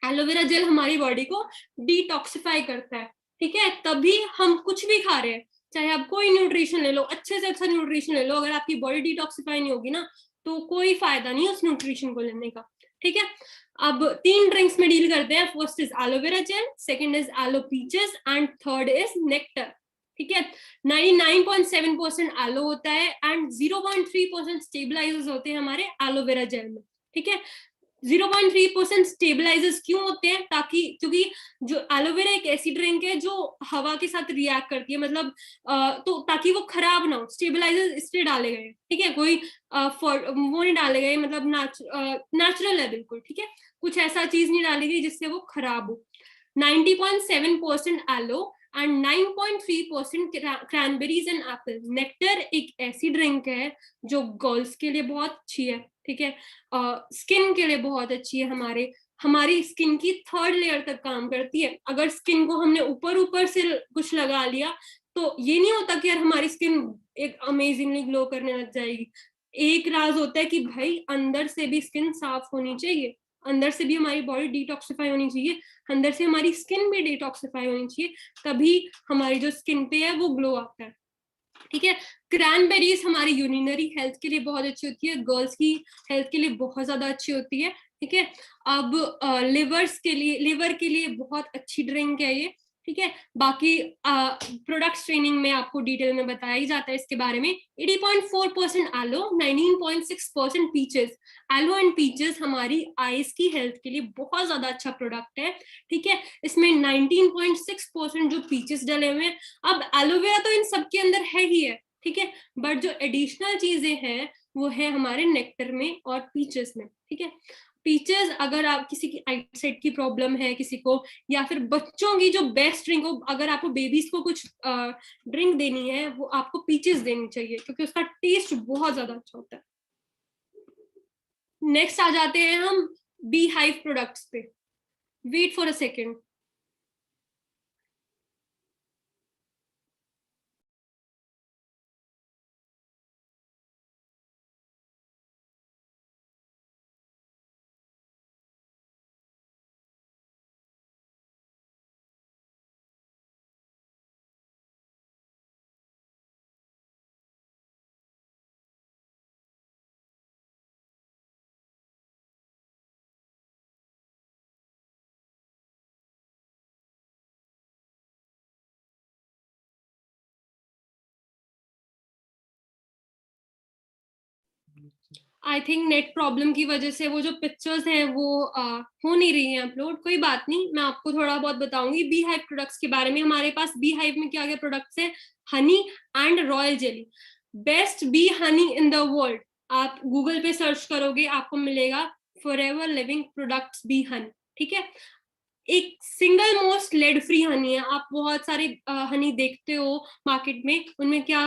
Aloe vera gel हमारी बॉडी को डिटॉक्सिफाई करता है. ठीक है, तभी हम कुछ भी खा रहे हैं, चाहे आप कोई न्यूट्रिशन ले लो, अच्छे से अच्छा न्यूट्रिशन ले लो, अगर आपकी बॉडी डिटॉक्सिफाई नहीं होगी ना तो कोई फायदा नहीं उस न्यूट्रिशन को लेने का. ठीक है, अब 3 ड्रिंक्स में डील करते हैं. First is aloe vera gel, second is aloe peaches and third is nectar. ठीक है, 99.7% एलो होता है एंड 0.3% स्टेबलाइजर्स होते हैं हमारे एलोवेरा जेल में. ठीक है, 0.3% स्टेबलाइजर्स क्यों होते हैं? ताकि, क्योंकि जो एलोवेरा एक ऐसी ड्रिंक है जो हवा के साथ रिएक्ट करती है, मतलब तो ताकि वो खराब ना हो, स्टेबलाइजर्स इसलिए डाले गए. ठीक है, कोई वो नहीं डाले गए, मतलब नेचुरल है बिल्कुल. ठीक है, कुछ ऐसा चीज नहीं डाली गई जिससे वो खराब हो. 90.7% aloe and 9.3% cranberries and apple. Nectar एक ऐसी ड्रिंक है जो गर्ल्स के लिए बहुत अच्छी है. ठीक है, स्किन के लिए बहुत अच्छी है. हमारी स्किन की 3rd लेयर तक काम करती है. अगर स्किन को हमने ऊपर से कुछ लगा लिया तो ये नहीं होता कि यार हमारी स्किन एक अमेजिंगली ग्लो करने लग जाएगी. एक राज होता है कि भाई अंदर से भी स्किन साफ होनी चाहिए, अंदर से भी हमारी बॉडी डिटॉक्सिफाई होनी चाहिए, अंदर से हमारी स्किन भी डिटॉक्सिफाई होनी चाहिए, तभी हमारी जो स्किन पे है वो ग्लो आता है. ठीक है, क्रैनबेरीज हमारी यूरिनरी हेल्थ के लिए बहुत अच्छी होती है, गर्ल्स की हेल्थ के लिए बहुत ज्यादा अच्छी होती है. ठीक है, अब लिवर के लिए बहुत अच्छी ड्रिंक है ये. ठीक है, बाकी प्रोडक्ट्स ट्रेनिंग में आपको डिटेल में बताया ही जाता है इसके बारे में. 80.4% aloe, 19.6% peaches. Aloe and peaches हमारी आईज की हेल्थ के लिए बहुत ज्यादा अच्छा प्रोडक्ट है. ठीक है, इसमें 19.6% जो पीचेस डले हुए हैं. अब एलोवेरा तो इन सबके अंदर है ही है. ठीक है, बट जो एडिशनल चीजें हैं वो है हमारे नेक्टर में और पीचेस में. ठीक है, पीचेस अगर आप किसी की आईसाइट की प्रॉब्लम है किसी को, या फिर बच्चों की जो बेस्ट ड्रिंक हो, अगर आपको बेबीज को कुछ ड्रिंक देनी है वो आपको पीचेस देनी चाहिए क्योंकि उसका टेस्ट बहुत ज्यादा अच्छा होता है. नेक्स्ट आ जाते हैं हम बी हाइव प्रोडक्ट्स पे. Wait for a second. I think net problem की वजह से वो जो पिक्चर्स हैं वो हो नहीं रही हैं अपलोड. कोई बात नहीं, मैं आपको थोड़ा बहुत बताऊंगी बी हाइव प्रोडक्ट्स के बारे में. हमारे पास बी हाइव में क्या क्या प्रोडक्ट्स हैं? Honey and royal jelly. Best bee honey in the world. आप गूगल पे सर्च करोगे आपको मिलेगा forever living products bee honey. ठीक है, एक single most lead free honey है. आप बहुत सारे हनी देखते हो मार्केट में, उनमें क्या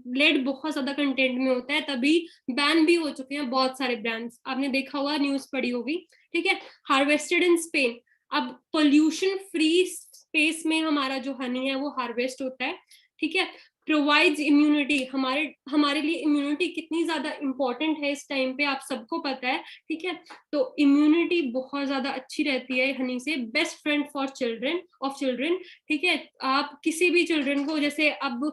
लेड बहुत ज्यादा कंटेंट में होता है, तभी बैन भी हो चुके हैं बहुत सारे ब्रांड्स. आपने देखा होगा, न्यूज पढ़ी होगी. ठीक है, हार्वेस्टेड इन स्पेन. अब पोल्यूशन फ्री स्पेस में हमारा जो हनी है वो हार्वेस्ट होता है. ठीक है, प्रोवाइड्स इम्यूनिटी, हमारे लिए इम्यूनिटी कितनी ज्यादा इंपॉर्टेंट है इस टाइम पे, आप सबको पता है, ठीक है। तो इम्यूनिटी बहुत ज्यादा अच्छी रहती है हनी से। बेस्ट फ्रेंड फॉर चिल्ड्रन, ठीक है। आप किसी भी चिल्ड्रन को, जैसे अब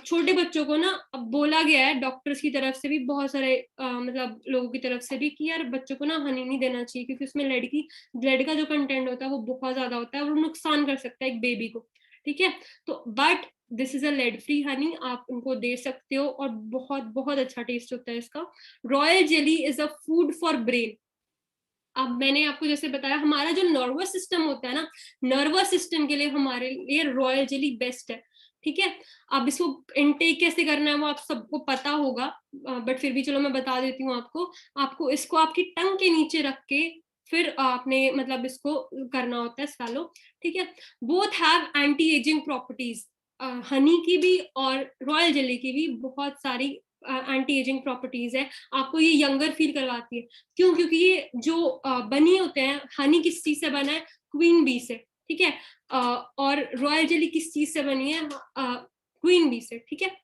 छोटे बच्चों को ना, अब बोला गया है डॉक्टर्स की तरफ से भी, बहुत सारे मतलब लोगों की तरफ से भी, कि यार बच्चों को ना हनी नहीं देना चाहिए, क्योंकि उसमें लेड का जो कंटेंट होता है वो बहुत ज्यादा होता है और वो नुकसान कर सकता है एक बेबी को, ठीक है। तो but this is a lead free honey, आप उनको दे सकते हो और बहुत बहुत अच्छा टेस्ट होता है इसका। Royal jelly is a food for brain. अब मैंने आपको जैसे बताया, हमारा जो नर्वस सिस्टम होता है ना, नर्वस सिस्टम के लिए हमारे लिए रॉयल जेली बेस्ट है, ठीक है। अब इसको इनटेक कैसे करना है वो आप सबको पता होगा, बट फिर भी चलो मैं बता देती हूँ आपको। आपको इसको आपकी टंग के नीचे रख के फिर आपने मतलब इसको करना होता है swallow, ठीक है। Both have anti ageing properties, Honey की भी और रॉयल जेली की भी बहुत सारी एंटी एजिंग प्रॉपर्टीज है। आपको ये यंगर फील करवाती है। क्यों? क्योंकि ये जो बनी होते हैं, हनी किस चीज से बना है? क्वीन बी से, ठीक है। और रॉयल जेली किस चीज से बनी है? क्वीन बी से, ठीक है।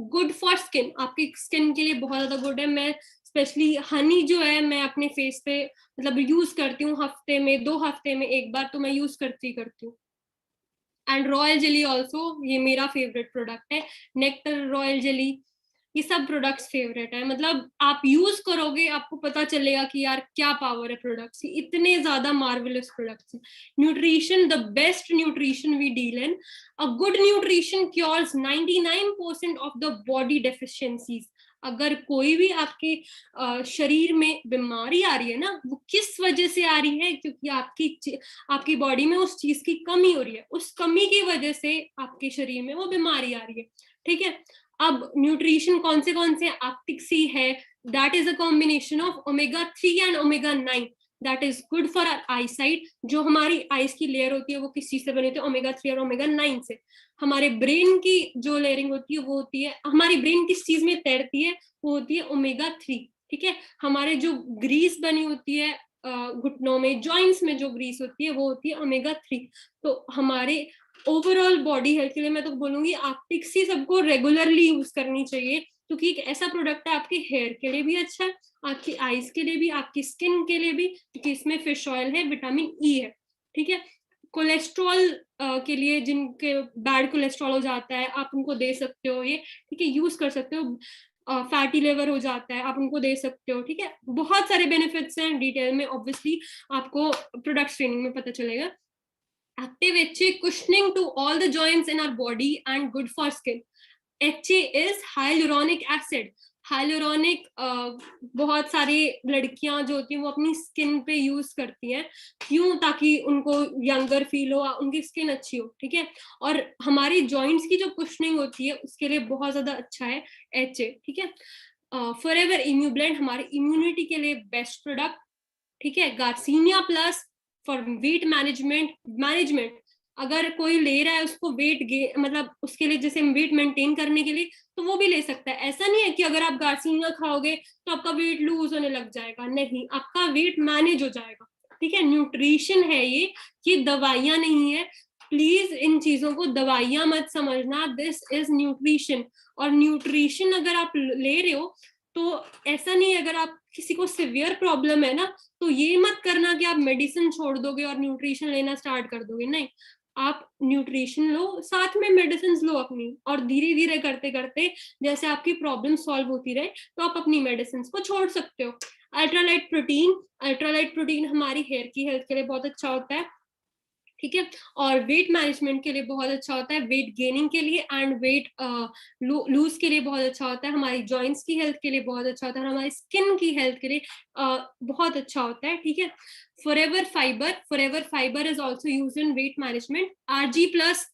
गुड फॉर स्किन, आपकी स्किन के लिए बहुत ज्यादा गुड है। मैं स्पेशली हनी जो है मैं अपने फेस पे मतलब यूज करती हूँ, हफ्ते में 2 हफ्ते में एक बार तो मैं यूज करती हूँ। एंड रॉयल जेली ऑल्सो, ये मेरा फेवरेट प्रोडक्ट है। नेक्टर, रॉयल जेली, ये सब प्रोडक्ट्स फेवरेट है। मतलब आप यूज करोगे आपको पता चलेगा कि यार क्या पावर है प्रोडक्ट्स की, इतने ज्यादा मार्वेलस प्रोडक्ट्स हैं। Nutrition, the best nutrition we deal in. A good nutrition cures 99% of the body deficiencies. अगर कोई भी आपके शरीर में बीमारी आ रही है ना, वो किस वजह से आ रही है? क्योंकि आपकी बॉडी में उस चीज की कमी हो रही है, उस कमी की वजह से आपके शरीर में वो बीमारी आ रही है, ठीक है। अब न्यूट्रिशन कौन से आर्टिक्सी है, that is a combination of omega 3 and omega 9, that is good for our eye sight. जो हमारी आईज की लेयर होती है वो किस चीज से बनी होती है? ओमेगा 3 और ओमेगा 9 से। हमारे ब्रेन की जो लेयरिंग होती है वो होती है, हमारी ब्रेन किस चीज में तैरती है? वो होती है ओमेगा 3, ठीक है। हमारे जो ग्रीस बनी होती है घुटनों में, जॉइंट्स में जो ग्रीस होती है वो होती है ओमेगा 3। तो हमारे ओवरऑल बॉडी हेल्थ के लिए मैं तो बोलूंगी आर्टिक्सी सबको रेगुलरली यूज करनी चाहिए, क्योंकि एक ऐसा प्रोडक्ट है आपके हेयर के लिए भी अच्छा है, आपकी आईज के लिए भी, आपकी स्किन के लिए भी, क्योंकि इसमें फिश ऑयल है, विटामिन ई है, ठीक है। कोलेस्ट्रॉल के लिए, जिनके बैड कोलेस्ट्रॉल हो जाता है, आप उनको दे सकते हो ये, ठीक है, यूज कर सकते हो। फैटी लिवर हो जाता है, आप उनको दे सकते हो, ठीक है। बहुत सारे बेनिफिट्स हैं, डिटेल में ऑब्वियसली आपको प्रोडक्ट ट्रेनिंग में पता चलेगा। Active HA cushioning to all the joints in our body and good for skin. HA is hyaluronic acid. Hyaluronic बहुत सारी लड़कियां जो होती हैं वो अपनी स्किन पे यूज करती हैं, क्यों? ताकि उनको यंगर फील हो, उनकी स्किन अच्छी हो, ठीक है। और हमारी जॉइंट्स की जो कुशनिंग होती है उसके लिए बहुत ज्यादा अच्छा है HA, ठीक है। फॉरएवर इम्यूब्लेंड हमारी इम्यूनिटी के लिए बेस्ट प्रोडक्ट, ठीक है। Garcinia plus for weight management अगर कोई ले रहा है उसको वेट गेन, मतलब उसके लिए जैसे वेट मेंटेन करने के लिए, तो वो भी ले सकता है। ऐसा नहीं है कि अगर आप गार्सिनिया खाओगे तो आपका वेट लूज होने लग जाएगा, नहीं, आपका वेट मैनेज हो जाएगा, ठीक है। न्यूट्रिशन है ये दवाइयां नहीं है। प्लीज इन चीजों को दवाइयां मत समझना, दिस इज न्यूट्रिशन। और न्यूट्रिशन अगर आप ले रहे हो तो ऐसा नहीं है, अगर आप किसी को सिवियर प्रॉब्लम है ना, तो ये मत करना कि आप मेडिसिन छोड़ दोगे और न्यूट्रिशन लेना स्टार्ट कर दोगे, नहीं। आप न्यूट्रिशन लो, साथ में मेडिसिन लो अपनी, और धीरे धीरे करते करते जैसे आपकी प्रॉब्लम सॉल्व होती रहे तो आप अपनी मेडिसिन को छोड़ सकते हो। अल्ट्रालाइट प्रोटीन हमारी हेयर की हेल्थ के लिए बहुत अच्छा होता है, ठीक है। और वेट मैनेजमेंट के लिए बहुत अच्छा होता है, वेट गेनिंग के लिए एंड वेट लूज के लिए बहुत अच्छा होता है, हमारी जॉइंट्स की हेल्थ के लिए बहुत अच्छा होता है, हमारी स्किन की हेल्थ के लिए बहुत अच्छा होता है, ठीक है। Forever fibre is also use in weight management. RG+,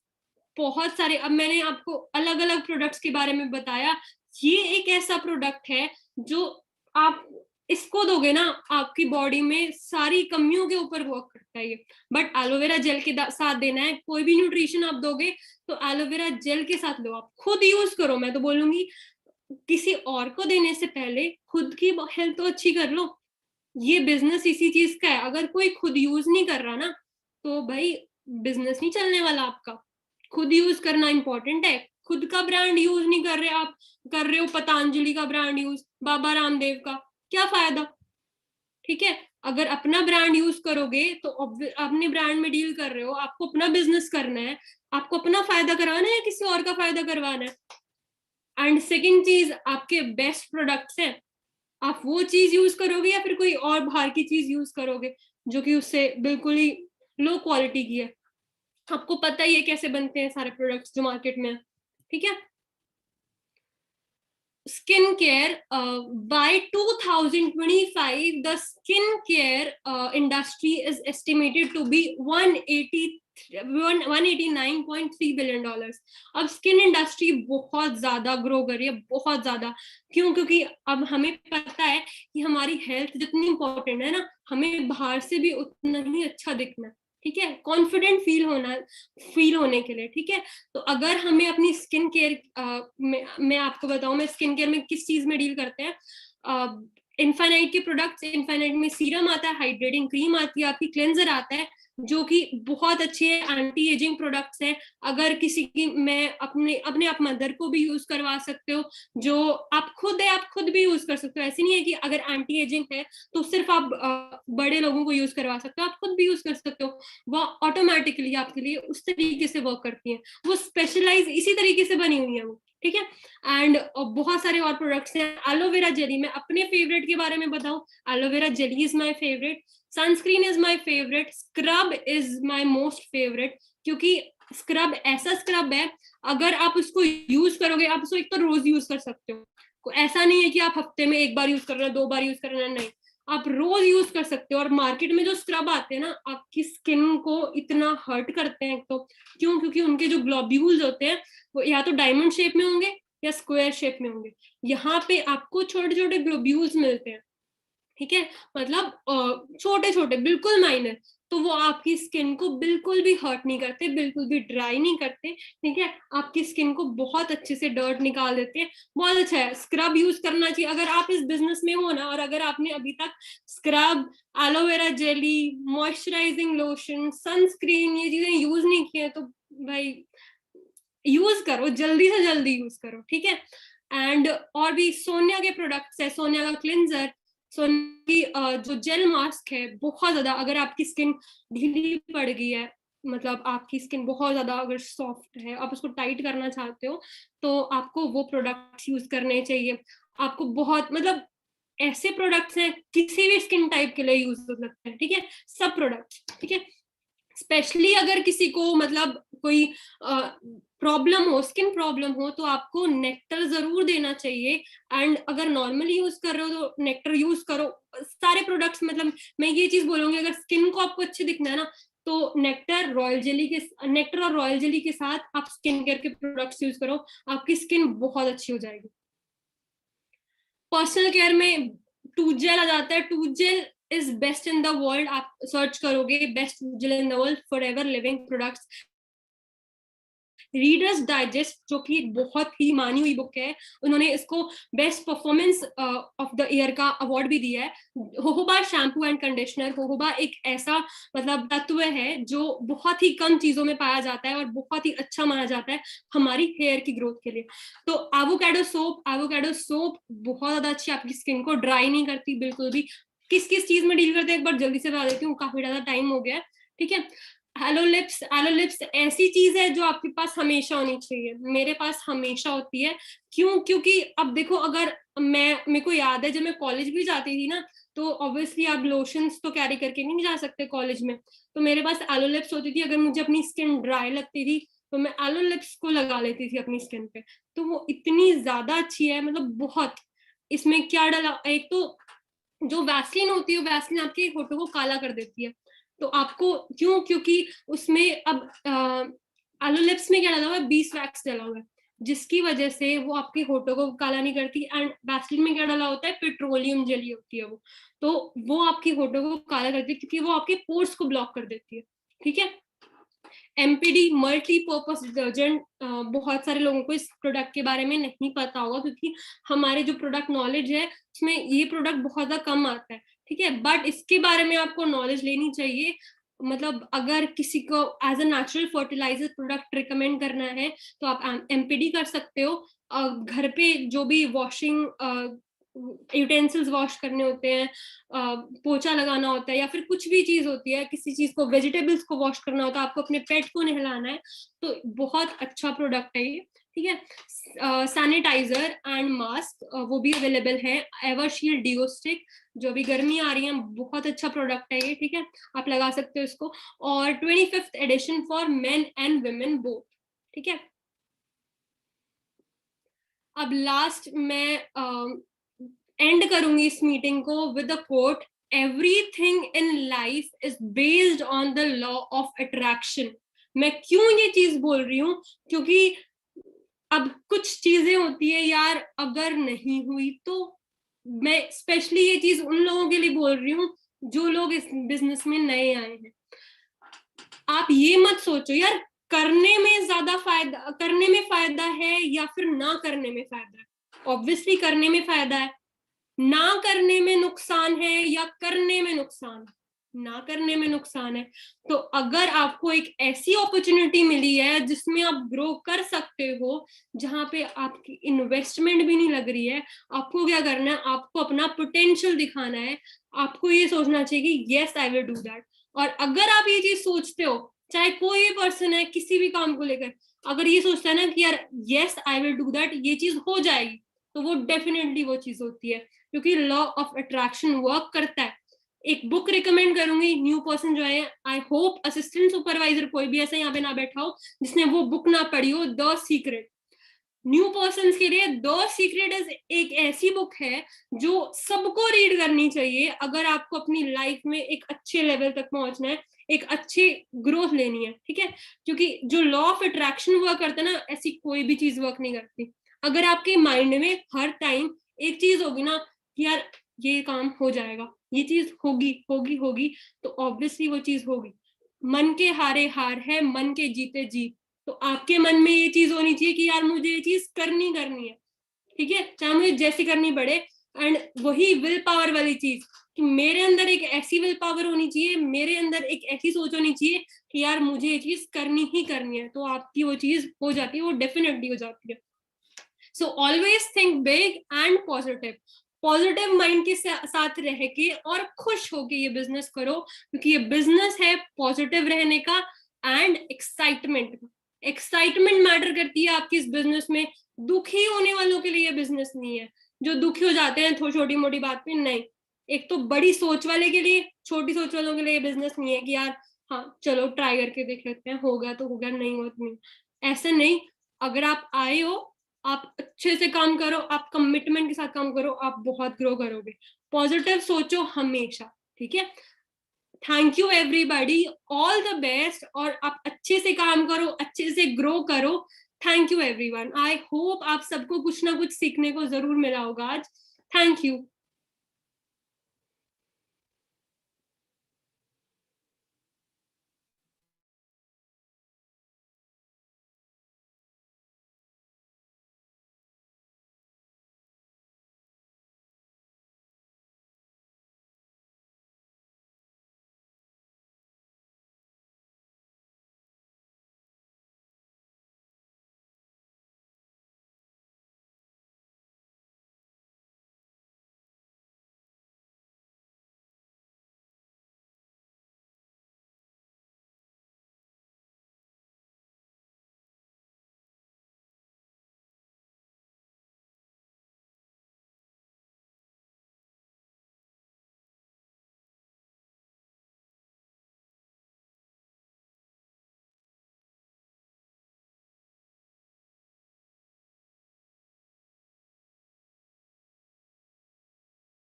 बहुत सारे, अब मैंने आपको अलग अलग प्रोडक्ट्स के बारे में बताया, ये एक ऐसा प्रोडक्ट है जो आप इसको दोगे ना, आपकी बॉडी में सारी कमियों के ऊपर वर्क करता है ये। बट एलोवेरा जेल के साथ देना है, कोई भी न्यूट्रिशन आप दोगे तो एलोवेरा जेल के साथ लो, आप खुद यूज करो। मैं तो बोलूंगी किसी और को देने से पहले खुद की हेल्थ तो अच्छी कर लो। ये बिजनेस इसी चीज का है, अगर कोई खुद यूज नहीं कर रहा ना तो भाई बिजनेस नहीं चलने वाला आपका। खुद यूज करना इंपॉर्टेंट है, खुद का ब्रांड यूज नहीं कर रहे, आप कर रहे हो पतंजलि का ब्रांड यूज, बाबा रामदेव का, क्या फायदा? ठीक है, अगर अपना ब्रांड यूज करोगे तो अपने ब्रांड में डील कर रहे हो, आपको अपना बिजनेस करना है, आपको अपना फायदा करवाना है, किसी और का फायदा करवाना है। एंड सेकेंड चीज, आपके बेस्ट प्रोडक्ट्स हैं, आप वो चीज यूज करोगे या फिर कोई और बाहर की चीज यूज करोगे जो कि उससे बिल्कुल ही लो क्वालिटी की है? आपको पता ही है कैसे बनते हैं सारे प्रोडक्ट्स जो मार्केट में है, ठीक है। skincare, by 2025 the skincare industry is estimated to be 189.3 billion dollars. अब स्किन इंडस्ट्री बहुत ज्यादा ग्रो कर रही है, बहुत ज्यादा। क्यों? क्योंकि अब हमें पता है कि हमारी हेल्थ जितनी इंपॉर्टेंट है ना, हमें बाहर से भी उतना ही अच्छा दिखना, ठीक है, कॉन्फिडेंट फील होने के लिए, ठीक है। तो अगर हमें अपनी स्किन केयर, मैं आपको बताऊं, मैं स्किन केयर में किस चीज में डील करते हैं, इन्फाइनाइट के प्रोडक्ट्स, इन्फाइनाइट में सीरम आता है, हाइड्रेटिंग क्रीम आती है, आपकी क्लेंजर आता है, जो कि बहुत अच्छे एंटी एजिंग प्रोडक्ट्स हैं। अगर किसी की, मैं अपने आप मदर को भी यूज करवा सकते हो, जो आप खुद है, आप खुद भी यूज कर सकते हो। ऐसी नहीं है कि अगर एंटी एजिंग है तो सिर्फ आप बड़े लोगों को यूज करवा सकते हो, आप खुद भी यूज कर सकते हो। वो ऑटोमेटिकली आपके लिए उस तरीके से वर्क करती है, वो स्पेशलाइज इसी तरीके से बनी हुई है वो, ठीक है। एंड बहुत सारे और प्रोडक्ट्स हैं। एलोवेरा जेली, मैं अपने फेवरेट के बारे में बताऊं, aloe vera jelly is my favourite, sunscreen is my favourite, scrub is my most favourite. क्योंकि स्क्रब ऐसा स्क्रब है, अगर आप उसको यूज करोगे, आप उसको एक तो रोज यूज कर सकते हो, ऐसा नहीं है कि आप हफ्ते में एक बार यूज कर रहे हो, 2 बार यूज कर रहे हो, नहीं, आप रोज यूज कर सकते हो। और मार्केट में जो स्क्रब आते हैं ना, आपकी स्किन को इतना हर्ट करते हैं, तो क्यों? क्योंकि उनके जो ग्लोब्यूल्स होते हैं वो या तो डायमंड शेप में होंगे या स्क्वायर शेप में होंगे, यहाँ पे आपको छोटे छोटे ग्लोब्यूल्स मिलते हैं, ठीक है, मतलब छोटे छोटे, बिल्कुल माइनर। तो वो आपकी स्किन को बिल्कुल भी हर्ट नहीं करते, बिल्कुल भी ड्राई नहीं करते, ठीक है, आपकी स्किन को बहुत अच्छे से डर्ट निकाल देते हैं। बहुत अच्छा है, स्क्रब यूज करना चाहिए अगर आप इस बिजनेस में हो ना, और अगर आपने अभी तक scrub, aloe vera jelly, moisturising lotion, sunscreen, ये चीजें यूज नहीं की है, तो भाई यूज करो, जल्दी से जल्दी यूज करो, ठीक है। एंड और भी सोनिया के प्रोडक्ट्स है, सोनिया का क्लिंजर, सोनिया की जो जेल मास्क है, बहुत ज्यादा, अगर आपकी स्किन ढीली पड़ गई है, मतलब आपकी स्किन बहुत ज्यादा अगर सॉफ्ट है, आप उसको टाइट करना चाहते हो, तो आपको वो प्रोडक्ट्स यूज करने चाहिए। आपको बहुत, मतलब ऐसे प्रोडक्ट्स हैं किसी भी स्किन टाइप के लिए यूज हो सकते हैं, ठीक है, सब प्रोडक्ट्स, ठीक है। स्पेशली अगर किसी को मतलब कोई प्रॉब्लम हो, स्किन प्रॉब्लम हो, तो आपको नेक्टर जरूर देना चाहिए। एंड अगर नॉर्मली यूज कर रहे हो तो नेक्टर यूज करो, सारे प्रोडक्ट्स, मतलब मैं ये चीज बोलूंगी, अगर स्किन को आपको अच्छे दिखना है ना, तो नेक्टर और रॉयल जेली के साथ आप स्किन केयर के प्रोडक्ट्स यूज करो, आपकी स्किन बहुत अच्छी हो जाएगी। पर्सनल केयर में टूथ जेल आ जाता है, tooth gel is best in the world, आप सर्च करोगे best gel in the world, forever living products. Reader's Digest, जो कि बहुत ही मानी हुई बुक है, उन्होंने इसको best performance of the year का अवार्ड भी दिया है। होहोबा शैम्पू एंड कंडीशनर, होहोबा एक ऐसा मतलब तत्व है जो बहुत ही कम चीजों में पाया जाता है और बहुत ही अच्छा माना जाता है हमारी हेयर की ग्रोथ के लिए। तो एवोकाडो सोप बहुत ज्यादा अच्छी, आपकी स्किन को ड्राई नहीं करती बिल्कुल भी। किस किस चीज में डील करते हैं एक बार जल्दी से बता देती हूँ, काफी ज्यादा टाइम हो गया है, ठीक है। एलो लिप्स ऐसी चीज है जो आपके पास हमेशा होनी चाहिए, मेरे पास हमेशा होती है। क्यों? क्योंकि अब देखो, अगर मेरे को याद है जब मैं कॉलेज भी जाती थी ना, तो ऑब्वियसली आप लोशंस तो कैरी करके नहीं जा सकते कॉलेज में, तो मेरे पास एलो लिप्स होती थी। अगर मुझे अपनी स्किन ड्राई लगती थी तो मैं एलो लिप्स को लगा लेती थी अपनी स्किन पे, तो वो इतनी ज्यादा अच्छी है, मतलब बहुत। इसमें क्या डाला, एक तो जो वैसलीन होती है, वैसलीन आपके होठों को काला कर देती है, तो आपको, क्यों? क्योंकि उसमें अब आलू लिप्स में क्या डाला हुआ है, बीस वैक्स डाला हुआ है, जिसकी वजह से वो आपके होठों को काला नहीं करती। एंड वैसलीन में क्या डाला होता है, पेट्रोलियम जेली होती है वो, तो वो आपकी होठों को काला करती है क्योंकि वो आपके पोर्स को ब्लॉक कर देती है, ठीक है। एमपीडी मल्टीपर्पज डिटर्जेंट, बहुत सारे लोगों को इस प्रोडक्ट के बारे में नहीं पता होगा, क्योंकि हमारे जो प्रोडक्ट नॉलेज है उसमें ये प्रोडक्ट बहुत ज्यादा कम आता है, ठीक है, बट इसके बारे में आपको नॉलेज लेनी चाहिए। मतलब अगर किसी को as a natural fertiliser product recommend करना है तो आप एमपीडी कर सकते हो। घर पे जो भी वॉशिंग यूटेंसिल्स वॉश करने होते हैं, पोछा लगाना होता है, या फिर कुछ भी चीज होती है, किसी चीज को, वेजिटेबल्स को वॉश करना होता है, आपको अपने पेट को नहलाना है, तो बहुत अच्छा प्रोडक्ट है ये। ठीक है, सैनिटाइजर एंड मास्क वो भी अवेलेबल है। एवरशील्ड डिओ स्टिक, जो भी गर्मी आ रही है, बहुत अच्छा प्रोडक्ट है ये। ठीक है, आप लगा सकते हो इसको। और 25th edition for men and women both. ठीक है, अब लास्ट मैं एंड करूंगी इस मीटिंग को with a quote, everything in life is based on the law of attraction. मैं क्यों ये चीज बोल रही हूँ, क्योंकि अब कुछ चीजें होती है यार, अगर नहीं हुई तो, मैं स्पेशली ये चीज उन लोगों के लिए बोल रही हूँ जो लोग इस बिजनेस में नए आए हैं। आप ये मत सोचो यार, करने में ज्यादा फायदा, करने में फायदा है या फिर ना करने में फायदा है। ऑब्वियसली करने में फायदा है। ना करने में नुकसान है या करने में नुकसान है? ना करने में नुकसान है। तो अगर आपको एक ऐसी अपॉर्चुनिटी मिली है जिसमें आप ग्रो कर सकते हो, जहां पे आपकी इन्वेस्टमेंट भी नहीं लग रही है, आपको क्या करना है, आपको अपना पोटेंशियल दिखाना है। आपको ये सोचना चाहिए कि yes I will do that. और अगर आप ये चीज सोचते हो, चाहे कोई भी पर्सन है किसी भी काम को लेकर, अगर ये सोचता है ना कि यार yes I will do that, ये चीज हो जाएगी, तो वो डेफिनेटली वो चीज होती है, क्योंकि लॉ ऑफ अट्रैक्शन वर्क करता है। एक बुक रिकमेंड करूंगी, न्यू पर्सन जो है, आई होप असिस्टेंट सुपरवाइजर कोई भी ऐसा यहाँ पे ना बैठा हो जिसने वो बुक ना पढ़ी हो, द सीक्रेट। न्यू पर्सन के लिए द सीक्रेट इज एक ऐसी बुक है जो सबको रीड करनी चाहिए, अगर आपको अपनी लाइफ में एक अच्छे लेवल तक पहुंचना है, एक अच्छी ग्रोथ लेनी है। ठीक है, क्योंकि जो लॉ ऑफ अट्रैक्शन वर्क करता है ना, ऐसी कोई भी चीज वर्क नहीं करती। अगर आपके माइंड में हर टाइम एक चीज होगी ना कि यार ये काम हो जाएगा, ये चीज होगी होगी होगी, तो ऑब्वियसली वो चीज होगी। मन के हारे हार है, मन के जीते जीत। तो आपके मन में ये चीज होनी चाहिए कि यार मुझे ये चीज करनी करनी है। ठीक है, चाहे मुझे जैसे करनी पड़े। एंड वही विल पावर वाली चीज, कि मेरे अंदर एक ऐसी विल पावर होनी चाहिए, मेरे अंदर एक ऐसी सोच होनी चाहिए कि यार मुझे ये चीज करनी ही करनी है, तो आपकी वो चीज हो जाती है, वो डेफिनेटली हो जाती है। So always think big and positive. Positive mind के साथ रह के और खुश होके ये बिजनेस करो, क्योंकि ये बिजनेस है पॉजिटिव रहने का एंड एक्साइटमेंट का। एक्साइटमेंट मैटर करती है आपकी इस बिजनेस में। दुखी होने वालों के लिए ये बिजनेस नहीं है, जो दुखी हो जाते हैं छोटी मोटी बात पे, नहीं। एक तो बड़ी सोच वाले के लिए, छोटी सोच वालों के लिए ये बिजनेस नहीं है कि यार हाँ चलो ट्राई करके देख लेते हैं, होगा तो होगा, नहीं हो तो नहीं। ऐसा नहीं। अगर आप आए हो, आप अच्छे से काम करो, आप कमिटमेंट के साथ काम करो, आप बहुत ग्रो करोगे। पॉजिटिव सोचो हमेशा। ठीक है, thank you everybody, all the best, और आप अच्छे से काम करो, अच्छे से ग्रो करो। Thank you everyone, I hope आप सबको कुछ ना कुछ सीखने को जरूर मिला होगा आज। Thank you.